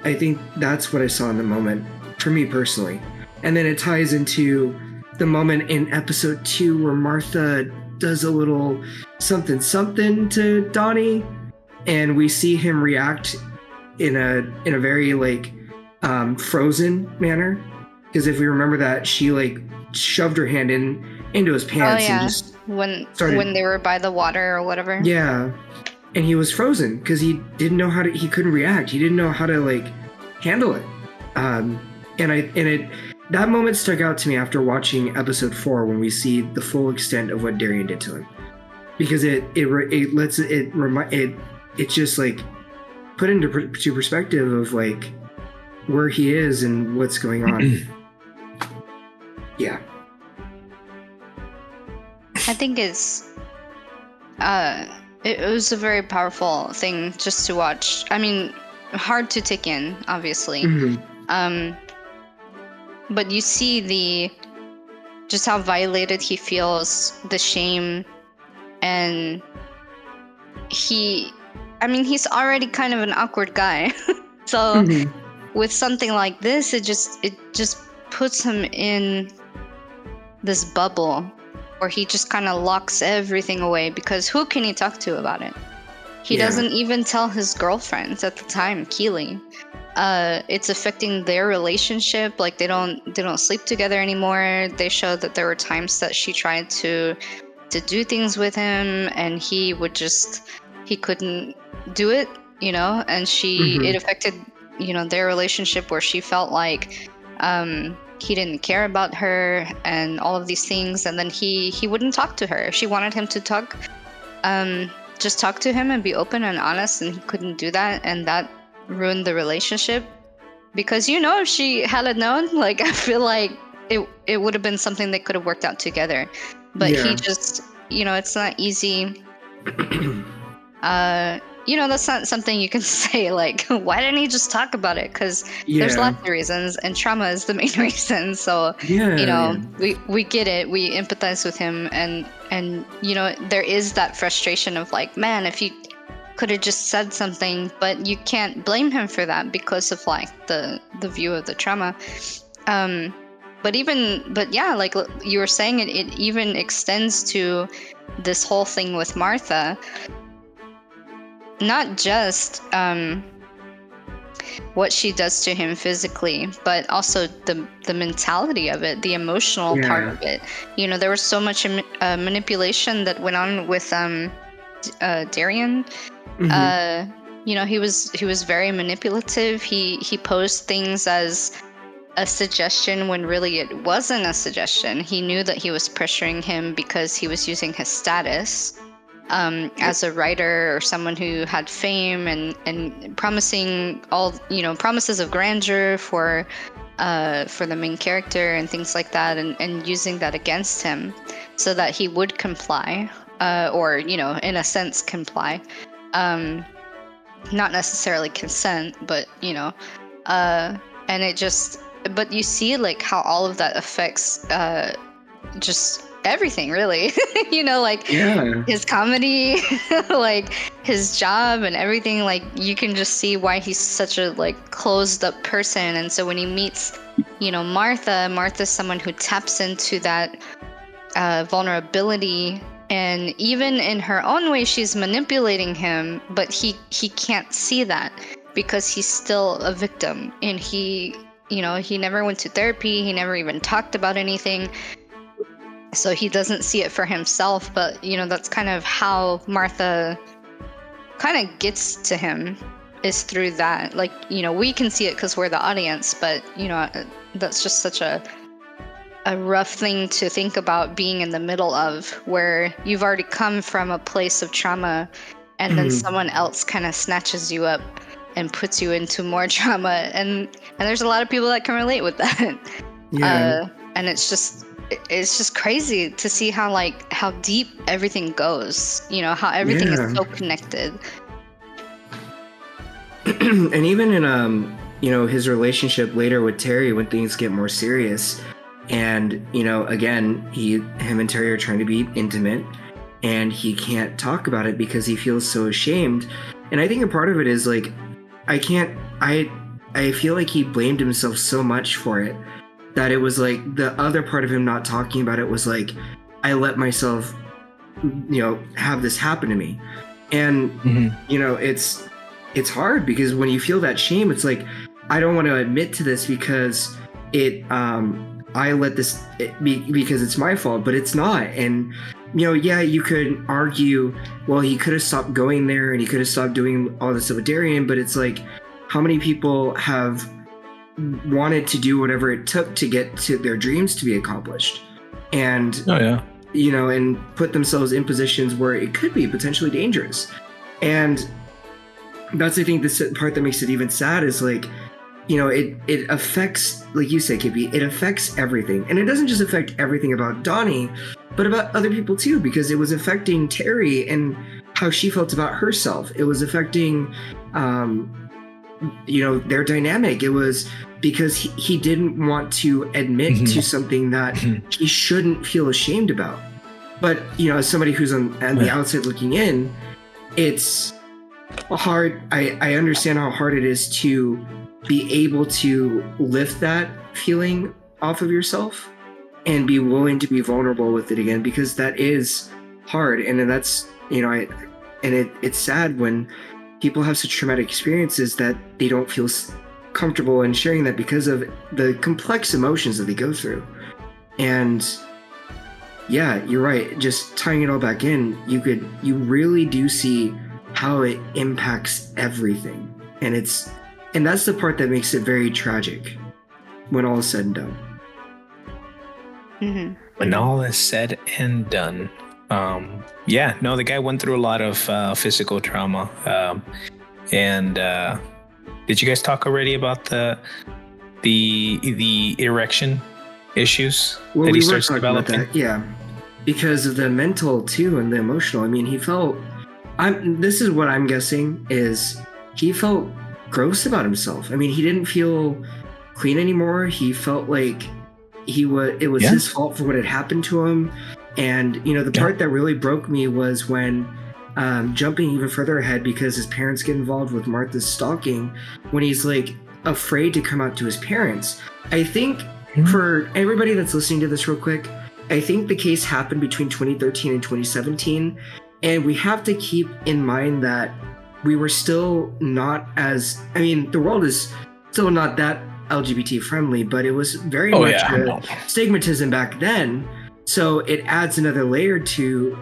I think that's what I saw in the moment for me personally. And then it ties into the moment in episode 2 where Martha does a little something to Donnie, and we see him react in a very like frozen manner, because if we remember that, she like shoved her hand into his pants and just when they were by the water or whatever. Yeah, and he was frozen because he didn't know he couldn't react. He didn't know how to like handle it. That moment stuck out to me after watching episode 4 when we see the full extent of what Darian did to him, because it just like put into perspective of like where he is and what's going on. Yeah, I think it was a very powerful thing just to watch. I mean, hard to take in, obviously. Mm-hmm. But you see just how violated he feels, the shame, and he's already kind of an awkward guy. So with something like this, it just puts him in this bubble where he just kind of locks everything away, because who can he talk to about it? He doesn't even tell his girlfriends at the time, Keely. It's affecting their relationship. Like they don't sleep together anymore. They show that there were times that she tried to do things with him, and he couldn't do it, and it affected, their relationship, where she felt like he didn't care about her and all of these things. And then he wouldn't talk to her. If she wanted him to talk, just talk to him and be open and honest, and he couldn't do that, and that ruined the relationship. Because if she had known, like, I feel like it would have been something they could have worked out together. But he just, it's not easy. That's not something you can say, like, why didn't he just talk about it? Because there's lots of reasons, and trauma is the main reason. So, we get it. We empathize with him. And there is that frustration of like, man, if he could have just said something, but you can't blame him for that because of like the view of the trauma. But like you were saying, it even extends to this whole thing with Martha. Not just what she does to him physically, but also the mentality of it, the emotional part of it. There was so much manipulation that went on with Darian. He was very manipulative. He posed things as a suggestion when really it wasn't a suggestion. He knew that he was pressuring him because he was using his status as a writer or someone who had fame and promising all promises of grandeur for the main character and things like that, and using that against him so that he would comply, or in a sense comply, not necessarily consent, but and it just, but you see like how all of that affects just everything, really. His comedy, like his job and everything. Like you can just see why he's such a like closed up person. And so when he meets Martha's someone who taps into that vulnerability, and even in her own way she's manipulating him, but he can't see that. because he's still a victim, and he never went to therapy. He never even talked about anything. So he doesn't see it for himself, but that's kind of how Martha kind of gets to him, is through that. Like, we can see it because we're the audience, but that's just such a rough thing to think about, being in the middle of, where you've already come from a place of trauma, and then someone else kind of snatches you up and puts you into more trauma, and there's a lot of people that can relate with that. And it's just crazy to see how deep everything goes, how everything is so connected. And even in his relationship later with Terry, when things get more serious, and again, him and Terry are trying to be intimate, and he can't talk about it because he feels so ashamed. And I think a part of it is like, I feel like he blamed himself so much for it, that it was like the other part of him not talking about it was like, I let myself have this happen to me. And it's hard, because when you feel that shame, it's like, I don't want to admit to this because I let this because it's my fault, but it's not. And you could argue, well, he could have stopped going there and he could have stopped doing all this with Darian, but it's like, how many people have wanted to do whatever it took to get to their dreams to be accomplished, and and put themselves in positions where it could be potentially dangerous. And that's, I think, the part that makes it even sad, is like, it affects, like you said, Kippy, it affects everything. And it doesn't just affect everything about Donnie, but about other people too, because it was affecting Terry and how she felt about herself. It was affecting their dynamic. It was because he didn't want to admit to something that he shouldn't feel ashamed about. But as somebody who's on the outside looking in, it's hard. I understand how hard it is to be able to lift that feeling off of yourself and be willing to be vulnerable with it again, because that is hard. And then that's it's sad when people have such traumatic experiences that they don't feel comfortable in sharing that because of the complex emotions that they go through. And yeah, you're right. Just tying it all back in, you really do see how it impacts everything. And that's the part that makes it very tragic when all is said and done. Mm-hmm. When all is said and done. The guy went through a lot of physical trauma. Did you guys talk already about the erection issues that he starts developing? About that, yeah, because of the mental too and the emotional. I mean, he felt. This is what I'm guessing, is he felt gross about himself. I mean, he didn't feel clean anymore. He felt like it was his fault for what had happened to him. And the part that really broke me was when jumping even further ahead, because his parents get involved with Martha's stalking, when he's like afraid to come out to his parents. I think for everybody that's listening to this real quick, I think the case happened between 2013 and 2017. And we have to keep in mind that we were still not the world is still not that LGBT friendly, but it was very much stigmatism back then. So it adds another layer to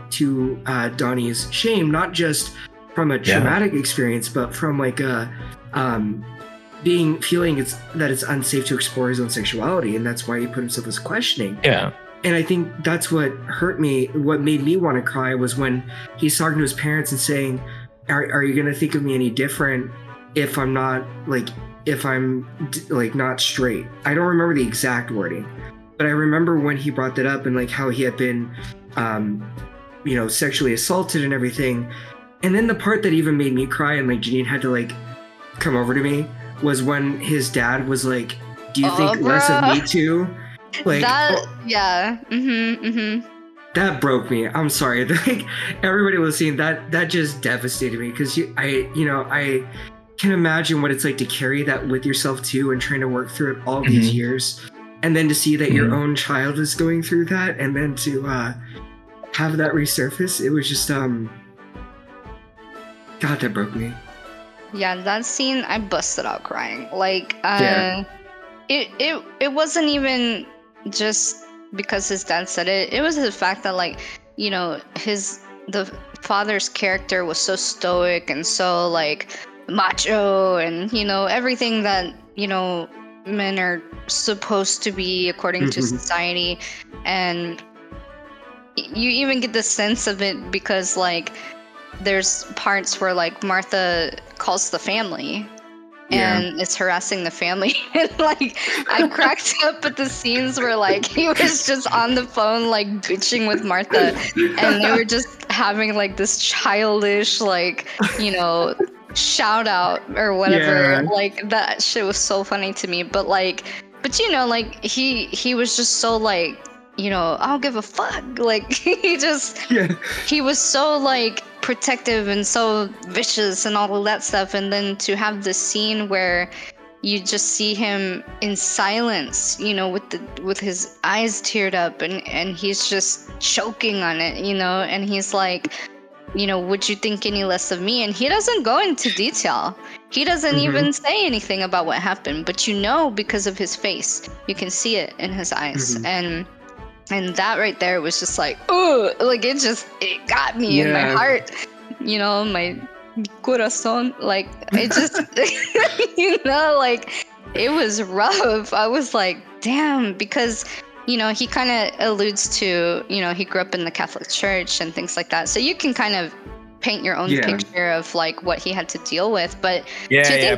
Donnie's shame, not just from a traumatic experience, but from like a feeling that it's unsafe to explore his own sexuality, and that's why he put himself as questioning. Yeah. And I think that's what hurt me. What made me want to cry was when he's talking to his parents and saying, "Are you going to think of me any different if I'm not not straight?" I don't remember the exact wording, but I remember when he brought that up and like how he had been, sexually assaulted and everything. And then the part that even made me cry and like Janine had to like come over to me was when his dad was like, "Do you think less of me too?" Like that, that broke me. I'm sorry. Like everybody was seeing that just devastated me, because I can imagine what it's like to carry that with yourself too, and trying to work through it all these years, and then to see that your own child is going through that, and then to have that resurface. It was just God, that broke me. Yeah, that scene, I busted out crying. Like, Yeah. it wasn't even just because his dad said it. It was the fact that, like, you know, the father's character was so stoic and so like macho, and you know everything that men are supposed to be according to society, and you even get the sense of it because like there's parts where like Martha calls the family and is harassing the family. And like I cracked up at the scenes where like he was just on the phone like bitching with Martha, and they were just having like this childish like shout out or whatever. Yeah. Like that shit was so funny to me. But like like he was just so like I don't give a fuck. Like he was so like protective and so vicious and all of that stuff. And then to have the scene where you just see him in silence, with his eyes teared up, and he's just choking on it, and he's like, would you think any less of me? And he doesn't go into detail. He doesn't even say anything about what happened, but because of his face, you can see it in his eyes. And that right there was just like, oh, like it got me in my heart, my corazón. Like it just, like it was rough. I was like, damn, because, he kind of alludes to, he grew up in the Catholic Church and things like that. So you can kind of paint your own picture of like what he had to deal with. But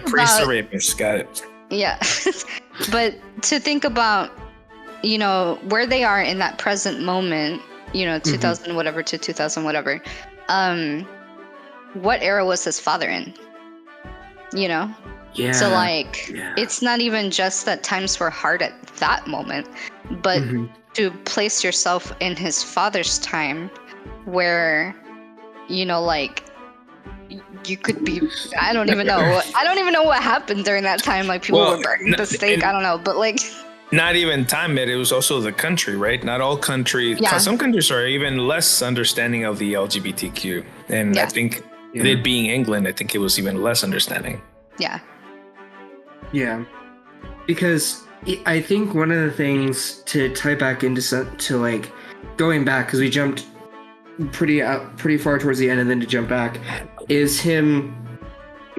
priest or rapist, got it. Yeah. But to think about, where they are in that present moment, 2000 whatever to 2000 whatever, what era was his father in? So like it's not even just that times were hard at that moment, but to place yourself in his father's time where like you could be, I don't even know what happened during that time. Like people were burning the stake, I don't know, but like not even time, it was also the country, right? Not all countries. Some countries are even less understanding of the LGBTQ. And I think it being England, I think it was even less understanding. Yeah. Yeah. Because I think one of the things to tie back into to like going back, because we jumped pretty far towards the end and then to jump back, is him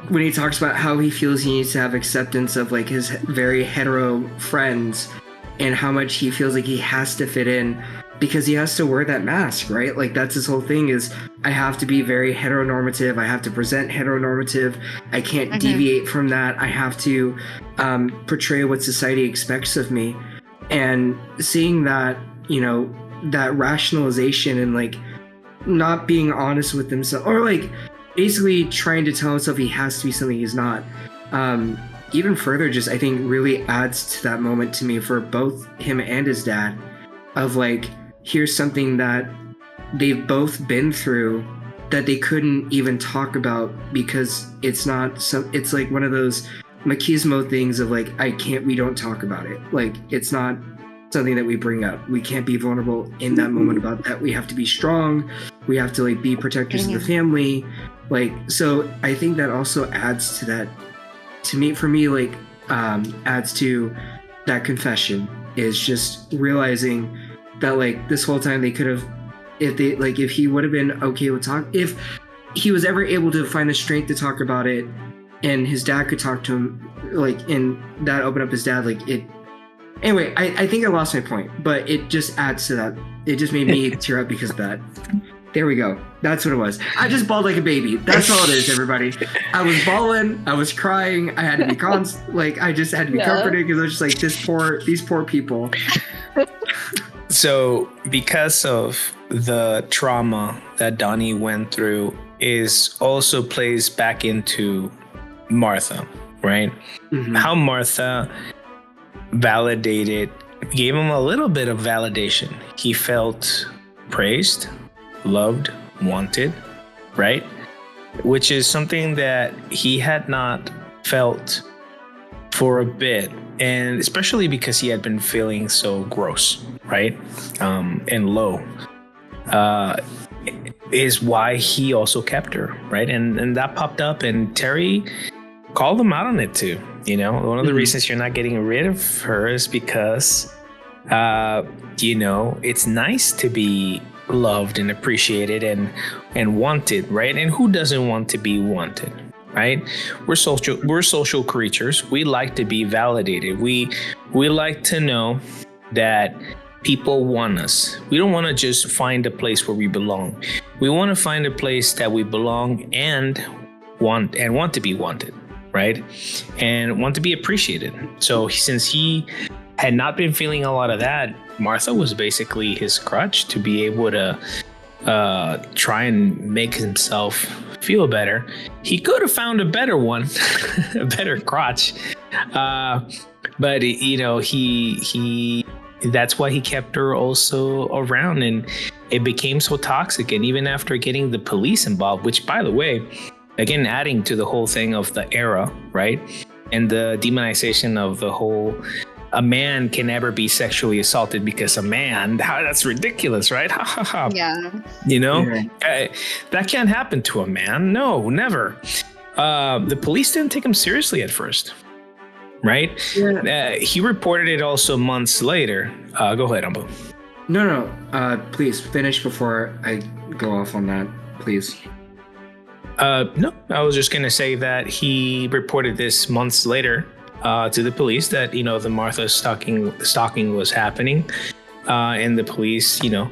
when he talks about how he feels he needs to have acceptance of like his very hetero friends and how much he feels like he has to fit in because he has to wear that mask, right? Like that's his whole thing is I have to be very heteronormative. I have to present heteronormative. I can't deviate from that. I have to portray what society expects of me. And seeing that, that rationalization and like not being honest with himself or like basically trying to tell himself he has to be something he's not. Even further, just I think really adds to that moment to me for both him and his dad of like, here's something that they've both been through that they couldn't even talk about because it's like one of those machismo things of like, we don't talk about it. Like, it's not something that we bring up. We can't be vulnerable in that moment about that. We have to be strong. We have to like be protectors of the family. Like, so I think that also adds to that, for me, like, adds to that confession is just realizing that like this whole time they could have, if he would have been okay with if he was ever able to find the strength to talk about it and his dad could talk to him, like, and that opened up his dad, like it. Anyway, I think I lost my point, but it just adds to that. It just made me tear up because of that. There we go. That's what it was. I just bawled like a baby. That's all it is, everybody. I was bawling. I was crying. I had to be I just had to be comforted because I was just like, these poor people. So because of the trauma that Donnie went through is also plays back into Martha, right? How Martha gave him a little bit of validation. He felt praised, loved, wanted, right? Which is something that he had not felt for a bit, and especially because he had been feeling so gross, right? And low. is why he also kept her, right? And that popped up, and Terry called him out on it too. You know, one of the reasons you're not getting rid of her is because, you know, it's nice to be loved and appreciated and wanted, right? And who doesn't want to be wanted, right? We're social creatures. We like to be validated. We like to know that people want us. We don't want to just find a place where we belong. We want to find a place that we belong and want to be wanted, right? And want to be appreciated. So since he had not been feeling a lot of that, Martha was basically his crutch to be able to try and make himself feel better. He could have found a better one, a better crotch. But you know, he that's why he kept her also around, and it became so toxic. And even after getting the police involved, which, by the way, again, adding to the whole thing of the era, right? And the demonization of the whole, a man can never be sexually assaulted because a man, that's ridiculous, right? Ha ha ha. Yeah. You know, that can't happen to a man. No, never. The police didn't take him seriously at first, right? Yeah. He reported it also months later. Go ahead, Umbu. No. Please finish before I go off on that, please. No, I was just going to say that he reported this months later to the police that, you know, the Martha stalking was happening. And the police, you know,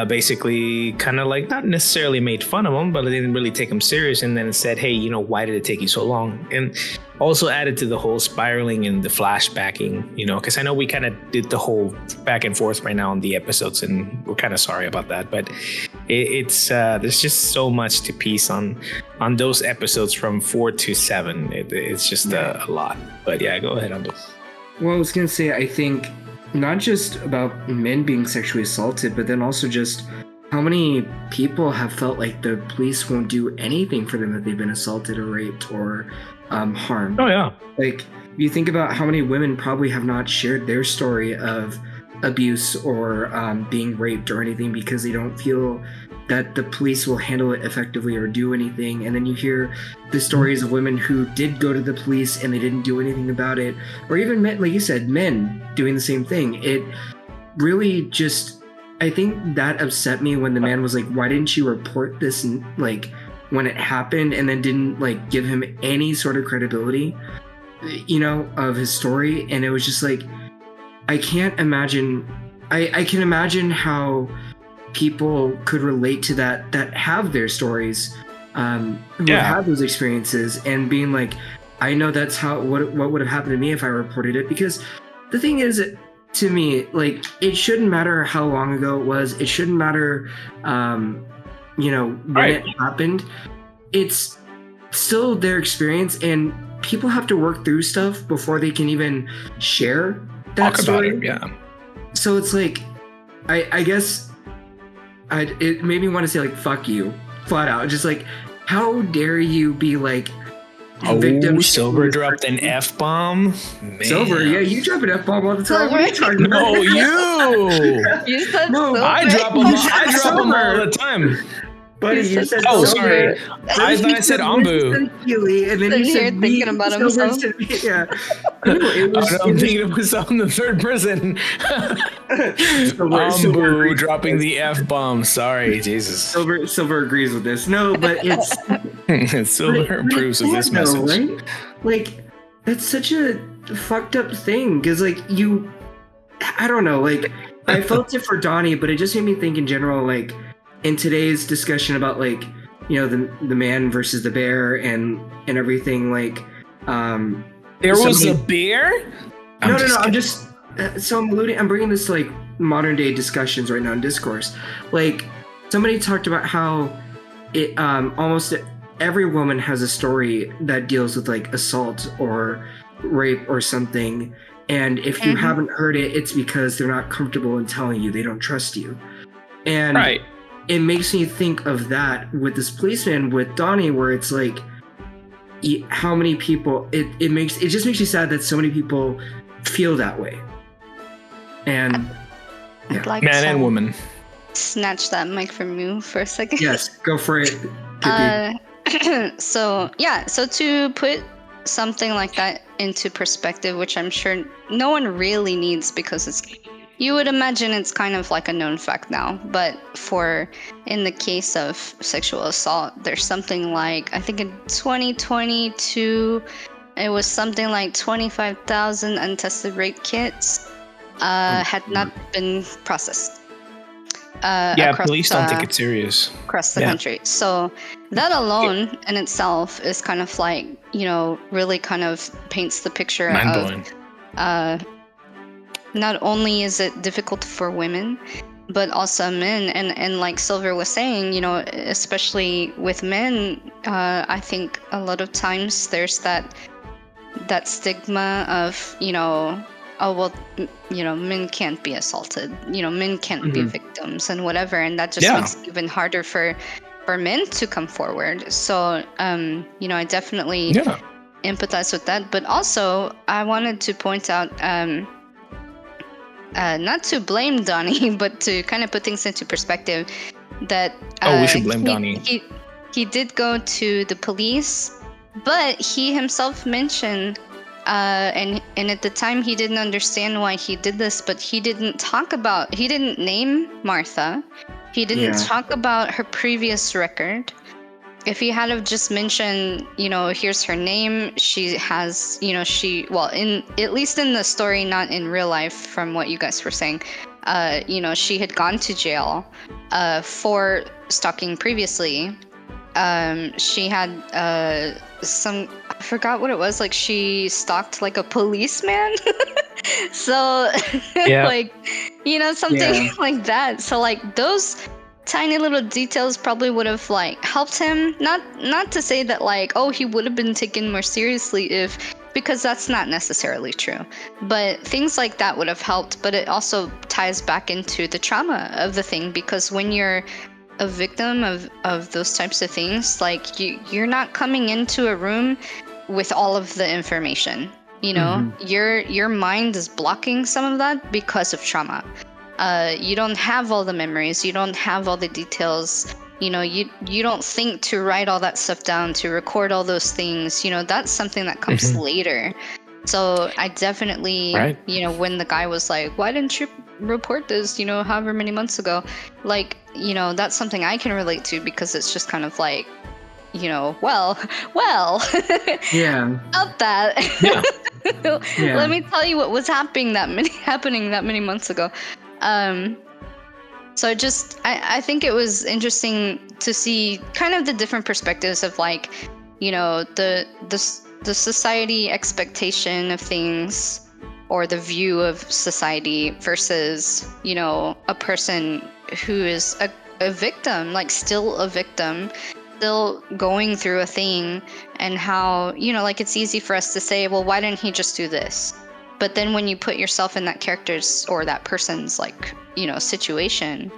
basically kind of like not necessarily made fun of him, but they didn't really take him serious, and then said, hey, you know, why did it take you so long? And also added to the whole spiraling and the flashbacking, you know, because I know we kind of did the whole back and forth right now on the episodes, and we're kind of sorry about that, but it's there's just so much to piece on those episodes from 4 to 7. It's just a lot. But yeah, go ahead, Ando. Well, I was gonna say, I think not just about men being sexually assaulted, but then also just how many people have felt like the police won't do anything for them if they've been assaulted or raped or harmed. Oh yeah. Like, you think about how many women probably have not shared their story of abuse or being raped or anything because they don't feel that the police will handle it effectively or do anything. And then you hear the stories of women who did go to the police and they didn't do anything about it, or even men, like you said, men doing the same thing. It really just, I think that upset me when the man was like, why didn't you report this like when it happened, and then didn't like give him any sort of credibility, you know, of his story. And it was just like, I can't imagine, I can imagine how people could relate to that have their stories, who have had those experiences, and being like, I know that's what would have happened to me if I reported it. Because the thing is, to me, like, it shouldn't matter how long ago it was. It shouldn't matter, you know, when it happened. It's still their experience, and people have to work through stuff before they can even share that story. About it, yeah. So it's like, I guess it made me want to say, like, fuck you, flat out. Just like, how dare you be like, victim. Silver dropped an F-bomb. Silver, yeah, you drop an F-bomb all the time. What are you talking about? No, you. You said No, silver. I drop them all the time. Buddy, you said Oh, silver. sorry. I thought I said Umbu. And then Sitting you here said thinking about himself. Yeah. No, I'm thinking it was on the third person. Umbu dropping the F-bomb. Sorry, Jesus. Silver agrees with this. No, but it's Silver approves of this message. Right? Like, that's such a fucked up thing, because like I don't know, like, I felt it for Donnie, but it just made me think in general, like, in today's discussion about, like, you know, the man versus the bear and everything, like, there was a bear? No, I'm just I'm bringing this to, like, modern day discussions right now in discourse. Like, somebody talked about how it almost every woman has a story that deals with, like, assault or rape or something, and if you haven't heard it, it's because they're not comfortable in telling you. They don't trust you. And it makes me think of that with this policeman with Donnie, where it's like, how many people it just makes you sad that so many people feel that way. And Like man and woman. snatch that mic from you for a second? Yes, go for it. So to put something like that into perspective, which I'm sure no one really needs because you would imagine it's kind of like a known fact now, but in the case of sexual assault, there's something like, I think in 2022 it was something like 25,000 untested rape kits had not been processed. Police don't take it serious across the country. So that alone in itself is kind of like, really kind of paints the picture mind-blowing. Of not only is it difficult for women, but also men. And like Silver was saying, especially with men, I think a lot of times there's that stigma of, men can't be assaulted, men can't be victims and whatever. And that just makes it even harder for men to come forward. So, I definitely empathize with that. But also, I wanted to point out, not to blame Donnie, but to kind of put things into perspective, that we should blame Donnie. He did go to the police, but he himself mentioned, and at the time he didn't understand why he did this, but he didn't name Martha. He didn't talk about her previous record. If he had have just mentioned, here's her name, she has, at least in the story, not in real life, from what you guys were saying, she had gone to jail for stalking previously. She had I forgot what it was, like she stalked like a policeman. So something like that. So like those tiny little details probably would have like helped him, not to say that like, oh, he would have been taken more seriously because that's not necessarily true, but things like that would have helped. But it also ties back into the trauma of the thing, because when you're a victim of those types of things, like you're not coming into a room with all of the information, your mind is blocking some of that because of trauma. You don't have all the memories, you don't have all the details, you don't think to write all that stuff down, to record all those things, that's something that comes later. So I definitely, when the guy was like, why didn't you report this, however many months ago, like, that's something I can relate to, because it's just kind of like, well, about that. Let me tell you what was happening that many months ago. So I think it was interesting to see kind of the different perspectives of like, the society expectation of things, or the view of society versus, a person who is a victim, like still a victim, still going through a thing, and how, like it's easy for us to say, well, why didn't he just do this? But then when you put yourself in that character's or that person's like, situation,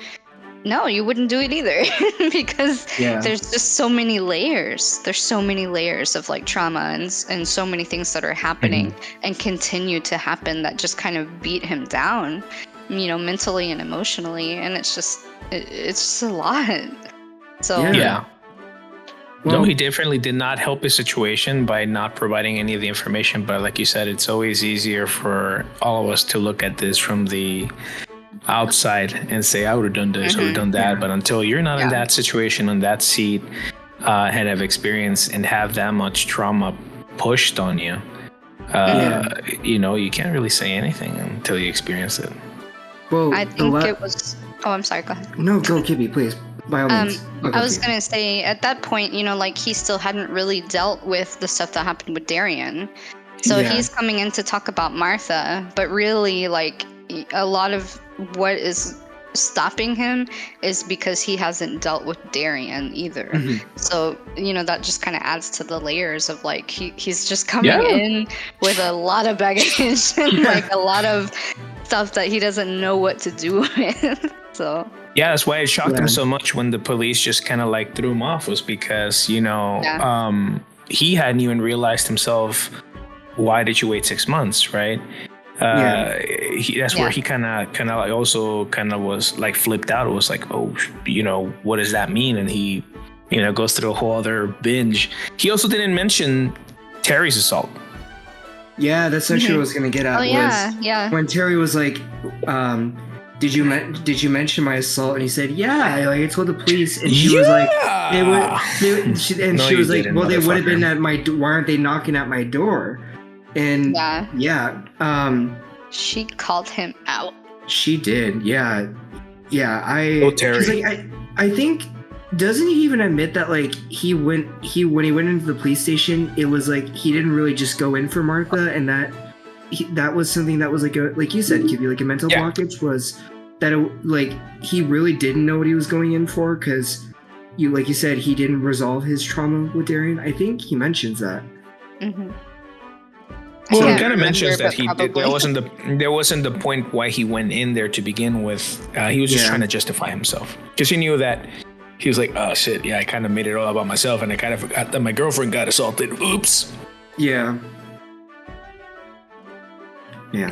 no, you wouldn't do it either. Because there's just so many layers. There's so many layers of like trauma and so many things that are happening and continue to happen that just kind of beat him down, mentally and emotionally. And it's just a lot. So No, he definitely did not help his situation by not providing any of the information. But like you said, it's always easier for all of us to look at this from the outside and say, I would have done this, I would have done that. But until you're not in that situation, on that seat, and have experience and have that much trauma pushed on you, you can't really say anything until you experience it. Well, I think it was... Oh, I'm sorry, go ahead. No, go, Kibby, please. By all means. I was going to say, at that point, like he still hadn't really dealt with the stuff that happened with Darian. So he's coming in to talk about Martha, but really, like, a lot of what is stopping him is because he hasn't dealt with Darian either. So, that just kind of adds to the layers of like, he's just coming in with a lot of baggage and like a lot of stuff that he doesn't know what to do with. So yeah, that's why it shocked him so much when the police just kind of like threw him off, was because he hadn't even realized himself, why did you wait 6 months, right? That's where he kind of like also kind of was like flipped out. It was like, oh, what does that mean? And he, goes through a whole other binge. He also didn't mention Terry's assault. Yeah, that's actually what I was gonna get at. Yeah. When Terry was like, did you mention my assault? And he said, yeah, I told the police. And she was like, she was like, well, they would have been at my door. Why aren't they knocking at my door? And she called him out. She did. Yeah. Terry. Like, I think, doesn't he even admit that like when he went into the police station, it was like he didn't really just go in for Martha, and that was something that was like you said, could be like a mental blockage, was that he really didn't know what he was going in for, because like you said, he didn't resolve his trauma with Darian. I think he mentions that. Mm-hmm. Well, he kind of mentions that there wasn't the point why he went in there to begin with. He was just trying to justify himself, because he knew that he was like, oh shit, yeah, I kind of made it all about myself, and I kind of forgot that my girlfriend got assaulted. Oops. Yeah.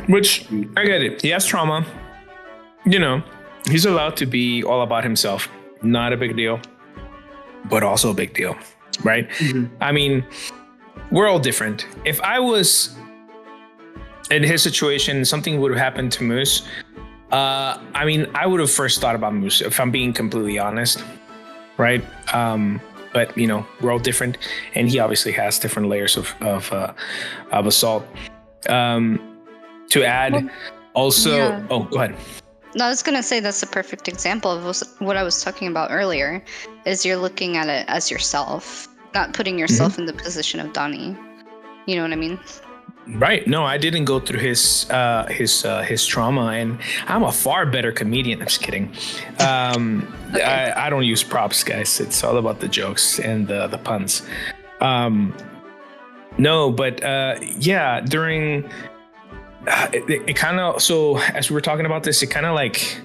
Which I get it. He has trauma. He's allowed to be all about himself. Not a big deal, but also a big deal, right? Mm-hmm. I mean, we're all different. If I was in his situation, something would have happened to Moose. I would have first thought about Moose, if I'm being completely honest, right? But we're all different, and he obviously has different layers of assault. To add, also, oh, go ahead. No, I was gonna say that's a perfect example of what I was talking about earlier. Is you're looking at it as yourself, not putting yourself in the position of Donnie. You know what I mean? Right. No, I didn't go through his trauma, and I'm a far better comedian. I'm just kidding. Okay. I don't use props, guys. It's all about the jokes and the puns. No, but during it kind of, so as we were talking about this, it kind of like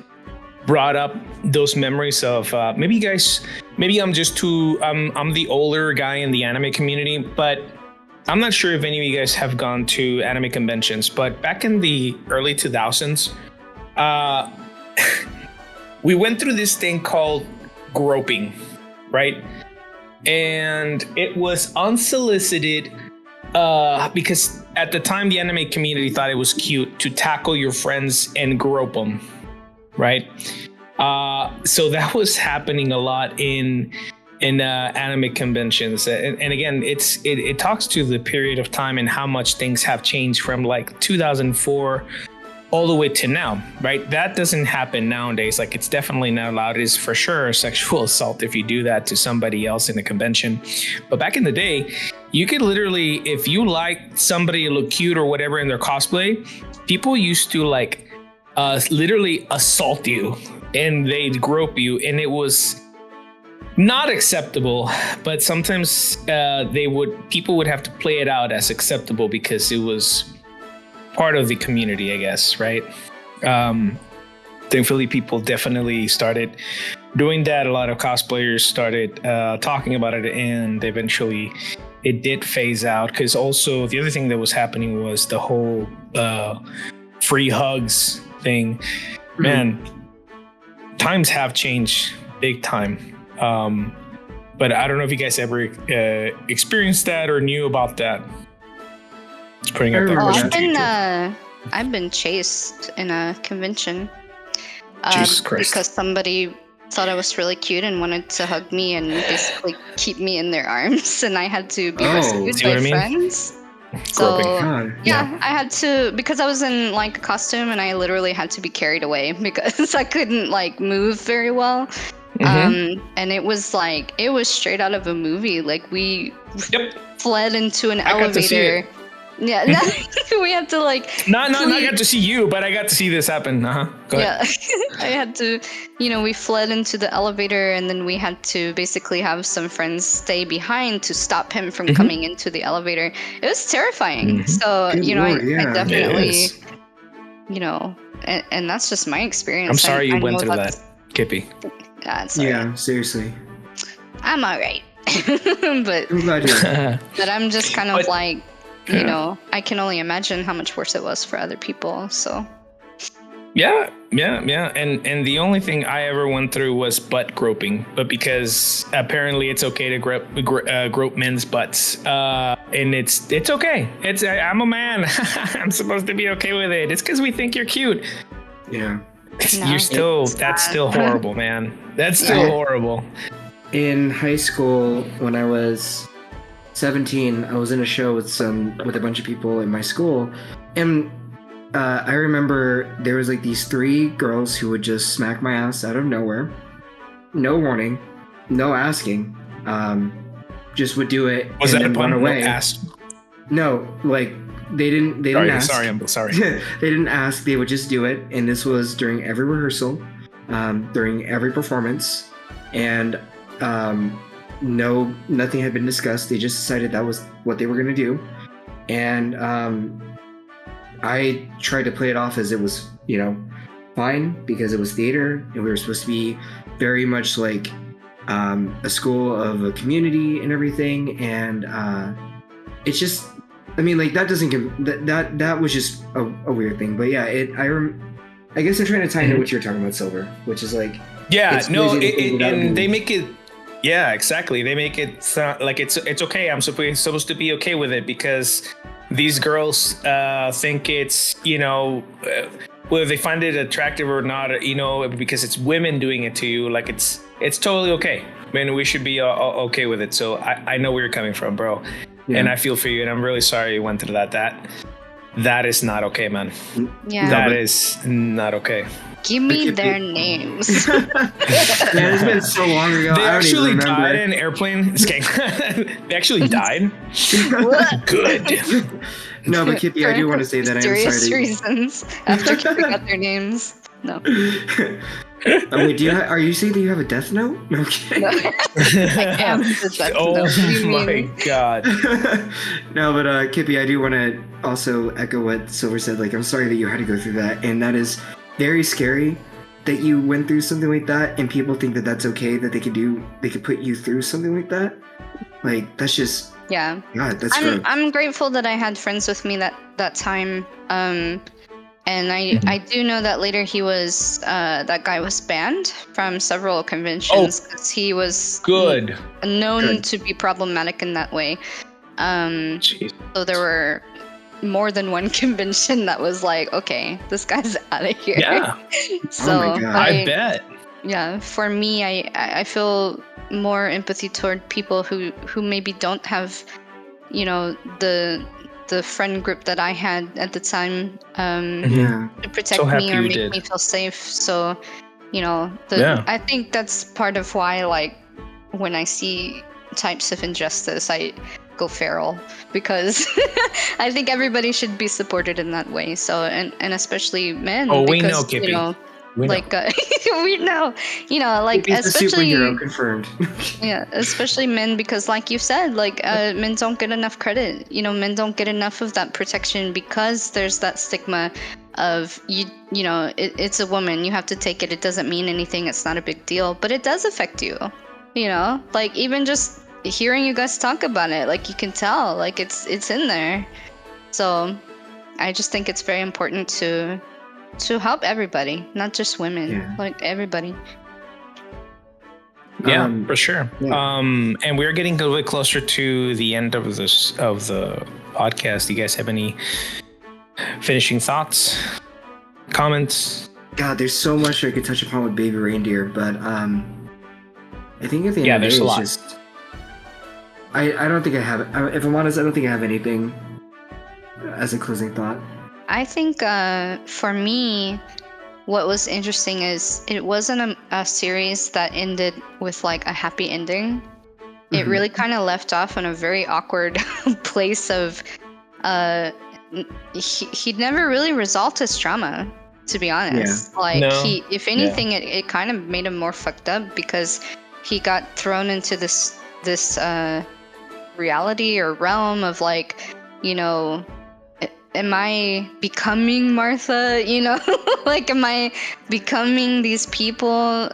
brought up those memories of maybe I'm just I'm the older guy in the anime community, but I'm not sure if any of you guys have gone to anime conventions, but back in the early 2000s, we went through this thing called groping, right? And it was unsolicited because at the time the anime community thought it was cute to tackle your friends and grope them, right? So that was happening a lot in anime conventions, and again, it talks to the period of time and how much things have changed from like 2004 all the way to now, right? That doesn't happen nowadays. Like, it's definitely not allowed. It is for sure sexual assault if you do that to somebody else in a convention. But back in the day, you could literally, if you liked somebody to look cute or whatever in their cosplay, people used to like literally assault you, and they'd grope you, and it was not acceptable. But sometimes people would have to play it out as acceptable because it was part of the community, I guess, right? Thankfully, people definitely started doing that. A lot of cosplayers started talking about it, and eventually it did phase out. Because also the other thing that was happening was the whole free hugs thing. Mm-hmm. Man, times have changed big time. But I don't know if you guys ever experienced that or knew about that. Bring up that question. I've been chased in a convention because somebody thought I was really cute and wanted to hug me and basically keep me in their arms, and I had to be rescued by friends. So I had to, because I was in like a costume, and I literally had to be carried away because I couldn't like move very well. Mm-hmm. And it was straight out of a movie. Like, we fled into an elevator. Yeah, we had to like. Not I got to see you, but I got to see this happen. Go ahead. I had to, we fled into the elevator, and then we had to basically have some friends stay behind to stop him from coming into the elevator. It was terrifying. So, I definitely, and that's just my experience. I'm sorry you went through that, Kippy. Yeah, seriously. I'm all right. But I'm glad you're but I'm just kind of like, you know, I can only imagine how much worse it was for other people. So Yeah. And the only thing I ever went through was butt groping, but because apparently it's okay to grope men's butts, and it's okay. I'm a man. I'm supposed to be okay with it. It's because we think you're cute. Yeah. That's still horrible, man. That's still horrible. In high school, when I was 17, I was in a show with a bunch of people in my school, and I remember there was like these 3 girls who would just smack my ass out of nowhere, no warning, no asking, just would do it. Was and that a then pun? run away. No, asked. No, like they didn't ask. I'm sorry. They didn't ask. They would just do it, and this was during every rehearsal, during every performance, and nothing had been discussed. They just decided that was what they were going to do, and I tried to play it off as it was, you know, fine, because it was theater and we were supposed to be very much like a school of a community and everything. And it's just, I mean, like that was just a weird thing. But yeah, I guess I'm trying to tie into what you're talking about, Silver, which is like, and they make it. Yeah, exactly. They make it sound like it's okay. I'm supposed to be okay with it because these girls think it's, you know, whether they find it attractive or not, you know, because it's women doing it to you. Like it's totally okay. I mean, we should be okay with it. So I know where you're coming from, bro. Yeah. And I feel for you. And I'm really sorry you went through that. That is not okay, man. Yeah. That is not okay. Give me their names. Yeah, it's been so long ago. They actually died in an airplane. They actually died. Good. No, but Kippy, I do want to say that I'm sorry. Mysterious reasons after Kippy got their names. No. Wait, are you saying that you have a death note? Okay. No. I am the death note. My God. No, but Kippy, I do want to also echo what Silver said. Like, I'm sorry that you had to go through that, and that is very scary that you went through something like that, and people think that that's okay, that they could put you through something like that. Like, that's just, yeah. God, that's gross. I'm grateful that I had friends with me that time. And I do know that later that guy was banned from several conventions because he was known to be problematic in that way. So there were more than one convention that was like, okay, this guy's out of here. Yeah. So oh my God. I bet. Yeah, for me, I feel more empathy toward people who maybe don't have, you know, the friend group that I had at the time to protect me or make me feel safe. So, you know, I think that's part of why, like, when I see types of injustice, I go feral, because I think everybody should be supported in that way. So, and especially men. Oh, because, we know, Kippy. You know, we know, you know, like, Kippy's especially a superhero, confirmed. yeah, especially men, because like you said, like men don't get enough credit. You know, men don't get enough of that protection because there's that stigma of you know, it's a woman, you have to take it. It doesn't mean anything. It's not a big deal, but it does affect you. You know, like even just hearing you guys talk about it, like you can tell, like it's in there. So I just think it's very important to help everybody, not just women, like everybody. Yeah, for sure. Yeah. And we're getting a little bit closer to the end of the podcast. Do you guys have any finishing thoughts, comments? God, there's so much I could touch upon with Baby Reindeer, but I think at the end of the day, it's just I don't think I have. If I'm honest, I don't think I have anything as a closing thought. I think for me, what was interesting is it wasn't a series that ended with like a happy ending. It really kind of left off in a very awkward place of he never really resolved his trauma, to be honest. Yeah. Like if anything, it kind of made him more fucked up because he got thrown into this reality or realm of like, you know, am I becoming Martha? You know, like, am I becoming these people?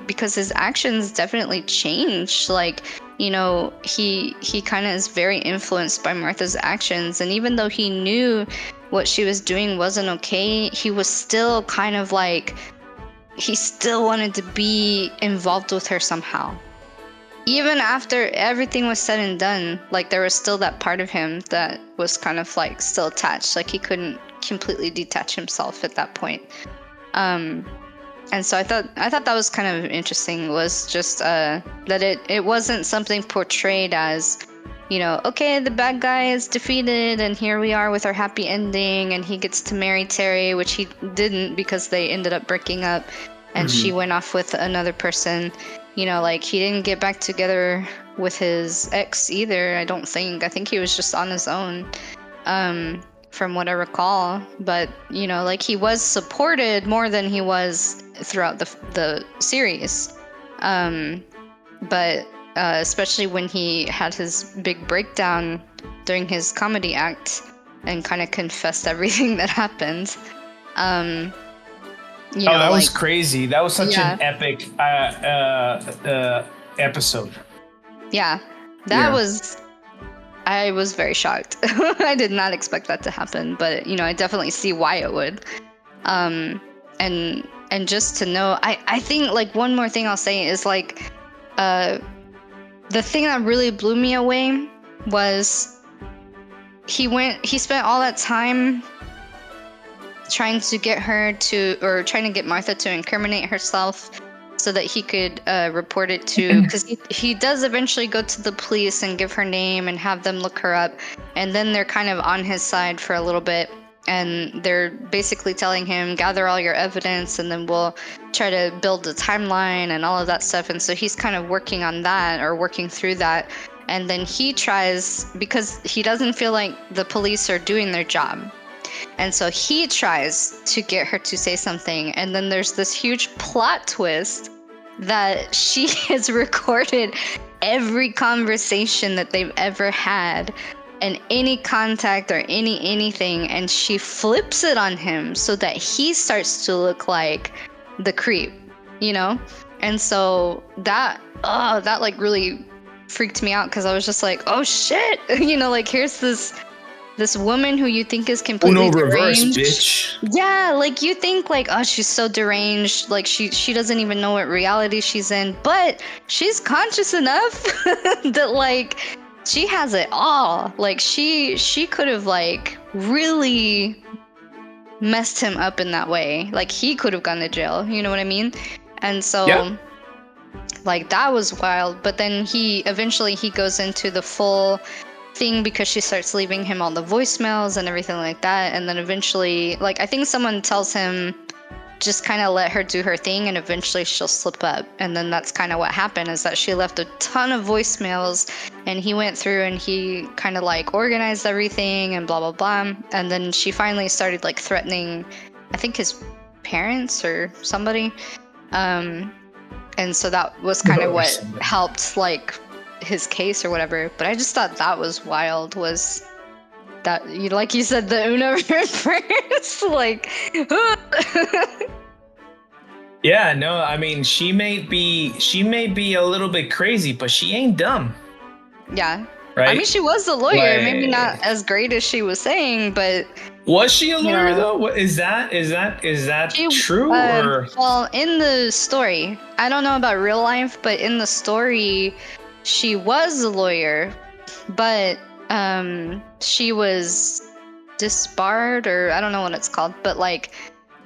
Because his actions definitely changed. Like, you know, he kind of is very influenced by Martha's actions, and even though he knew what she was doing wasn't okay, he was still kind of like, he still wanted to be involved with her somehow. Even after everything was said and done, like, there was still that part of him that was kind of like still attached. Like, he couldn't completely detach himself at that point. And so I thought that was kind of interesting, was just that it wasn't something portrayed as, you know, okay, the bad guy is defeated and here we are with our happy ending and he gets to marry Terry, which he didn't because they ended up breaking up and she went off with another person. You know, like, he didn't get back together with his ex either, I don't think. I think he was just on his own, from what I recall. But, you know, like, he was supported more than he was throughout the series. But especially when he had his big breakdown during his comedy act and kind of confessed everything that happened. You know, that like, was crazy. That was such an epic episode. Yeah, that was. I was very shocked. I did not expect that to happen, but, you know, I definitely see why it would. And just to know, I think, like, one more thing I'll say is, like, the thing that really blew me away was he spent all that time trying to get Martha to incriminate herself so that he could report it to, because he does eventually go to the police and give her name and have them look her up, and then they're kind of on his side for a little bit, and they're basically telling him, gather all your evidence and then we'll try to build a timeline and all of that stuff. And so he's kind of working on that, or working through that, and then he tries, because he doesn't feel like the police are doing their job, and so he tries to get her to say something. And then there's this huge plot twist that she has recorded every conversation that they've ever had and any contact or anything. And she flips it on him so that he starts to look like the creep, you know? And so that like really freaked me out, because I was just like, oh shit, you know, like, here's this woman who you think is completely deranged. Bitch. Yeah, like, you think, like, oh, she's so deranged, like, she doesn't even know what reality she's in, but she's conscious enough that, like, she has it all. Like, she could have, like, really messed him up in that way. Like, he could have gone to jail, you know what I mean? And so like, that was wild. But then he goes into the full thing, because she starts leaving him all the voicemails and everything like that. And then eventually, like, I think someone tells him, just kind of let her do her thing and eventually she'll slip up. And then that's kind of what happened, is that she left a ton of voicemails and he went through and he kind of, like, organized everything and blah, blah, blah. And then she finally started, like, threatening, I think, his parents or somebody. And so that was kind of what helped, like, his case or whatever. But I just thought that was wild, was that, like you said, the Una reverse, like. Yeah, no, I mean, she may be a little bit crazy, but she ain't dumb. Yeah. Right? I mean, she was a lawyer, like, maybe not as great as she was saying, but. Was she a lawyer though? What is that true? Or? Well, in the story, I don't know about real life, but in the story, she was a lawyer, but she was disbarred, or I don't know what it's called, but, like,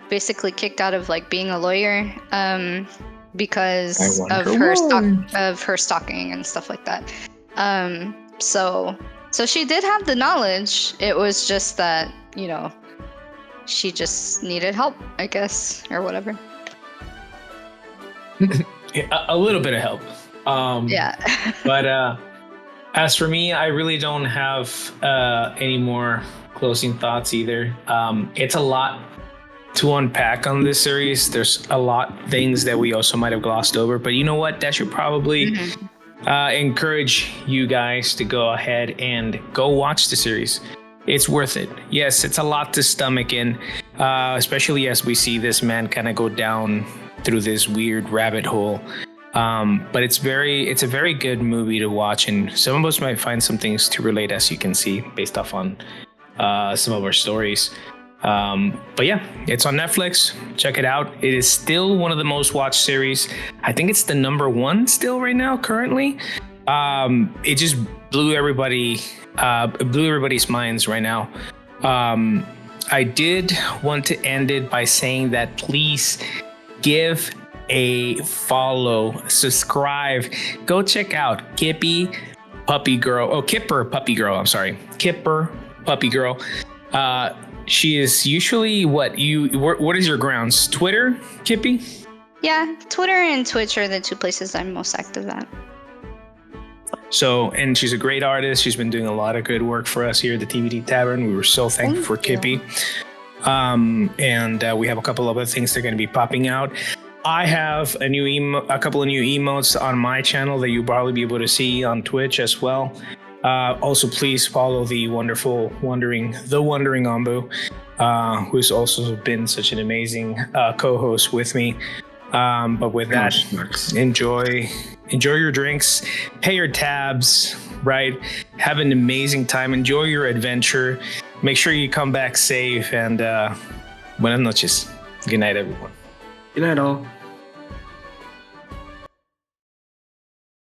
basically kicked out of, like, being a lawyer because of her stalking and stuff like that. So she did have the knowledge. It was just that, you know, she just needed help, I guess, or whatever. A little bit of help. Yeah. But as for me, I really don't have any more closing thoughts either. It's a lot to unpack on this series. There's a lot of things that we also might have glossed over, but you know what? That should probably encourage you guys to go ahead and go watch the series. It's worth it. Yes, it's a lot to stomach in, especially as we see this man kind of go down through this weird rabbit hole. But it's a very good movie to watch, and some of us might find some things to relate, as you can see, based off on some of our stories. But yeah, it's on Netflix. Check it out. It is still one of the most watched series. I think it's the number one still right now, currently. It just blew everybody's minds right now. I did want to end it by saying that please give a follow, subscribe, go check out Kipper Puppy Girl. I'm sorry, Kipper Puppy Girl. She is usually what is your grounds? Twitter, Kippy? Yeah, Twitter and Twitch are the two places I'm most active at. So, and she's a great artist. She's been doing a lot of good work for us here at the TBD Tavern. We were so thankful for Kippy. And we have a couple other things that are going to be popping out. I have a couple of new emotes on my channel that you'll probably be able to see on Twitch as well. Also, please follow the Wandering Ombu, who's also been such an amazing co-host with me. But with that, enjoy your drinks, pay your tabs, right? Have an amazing time. Enjoy your adventure. Make sure you come back safe, and buenas noches. Good night, everyone. Good night, all.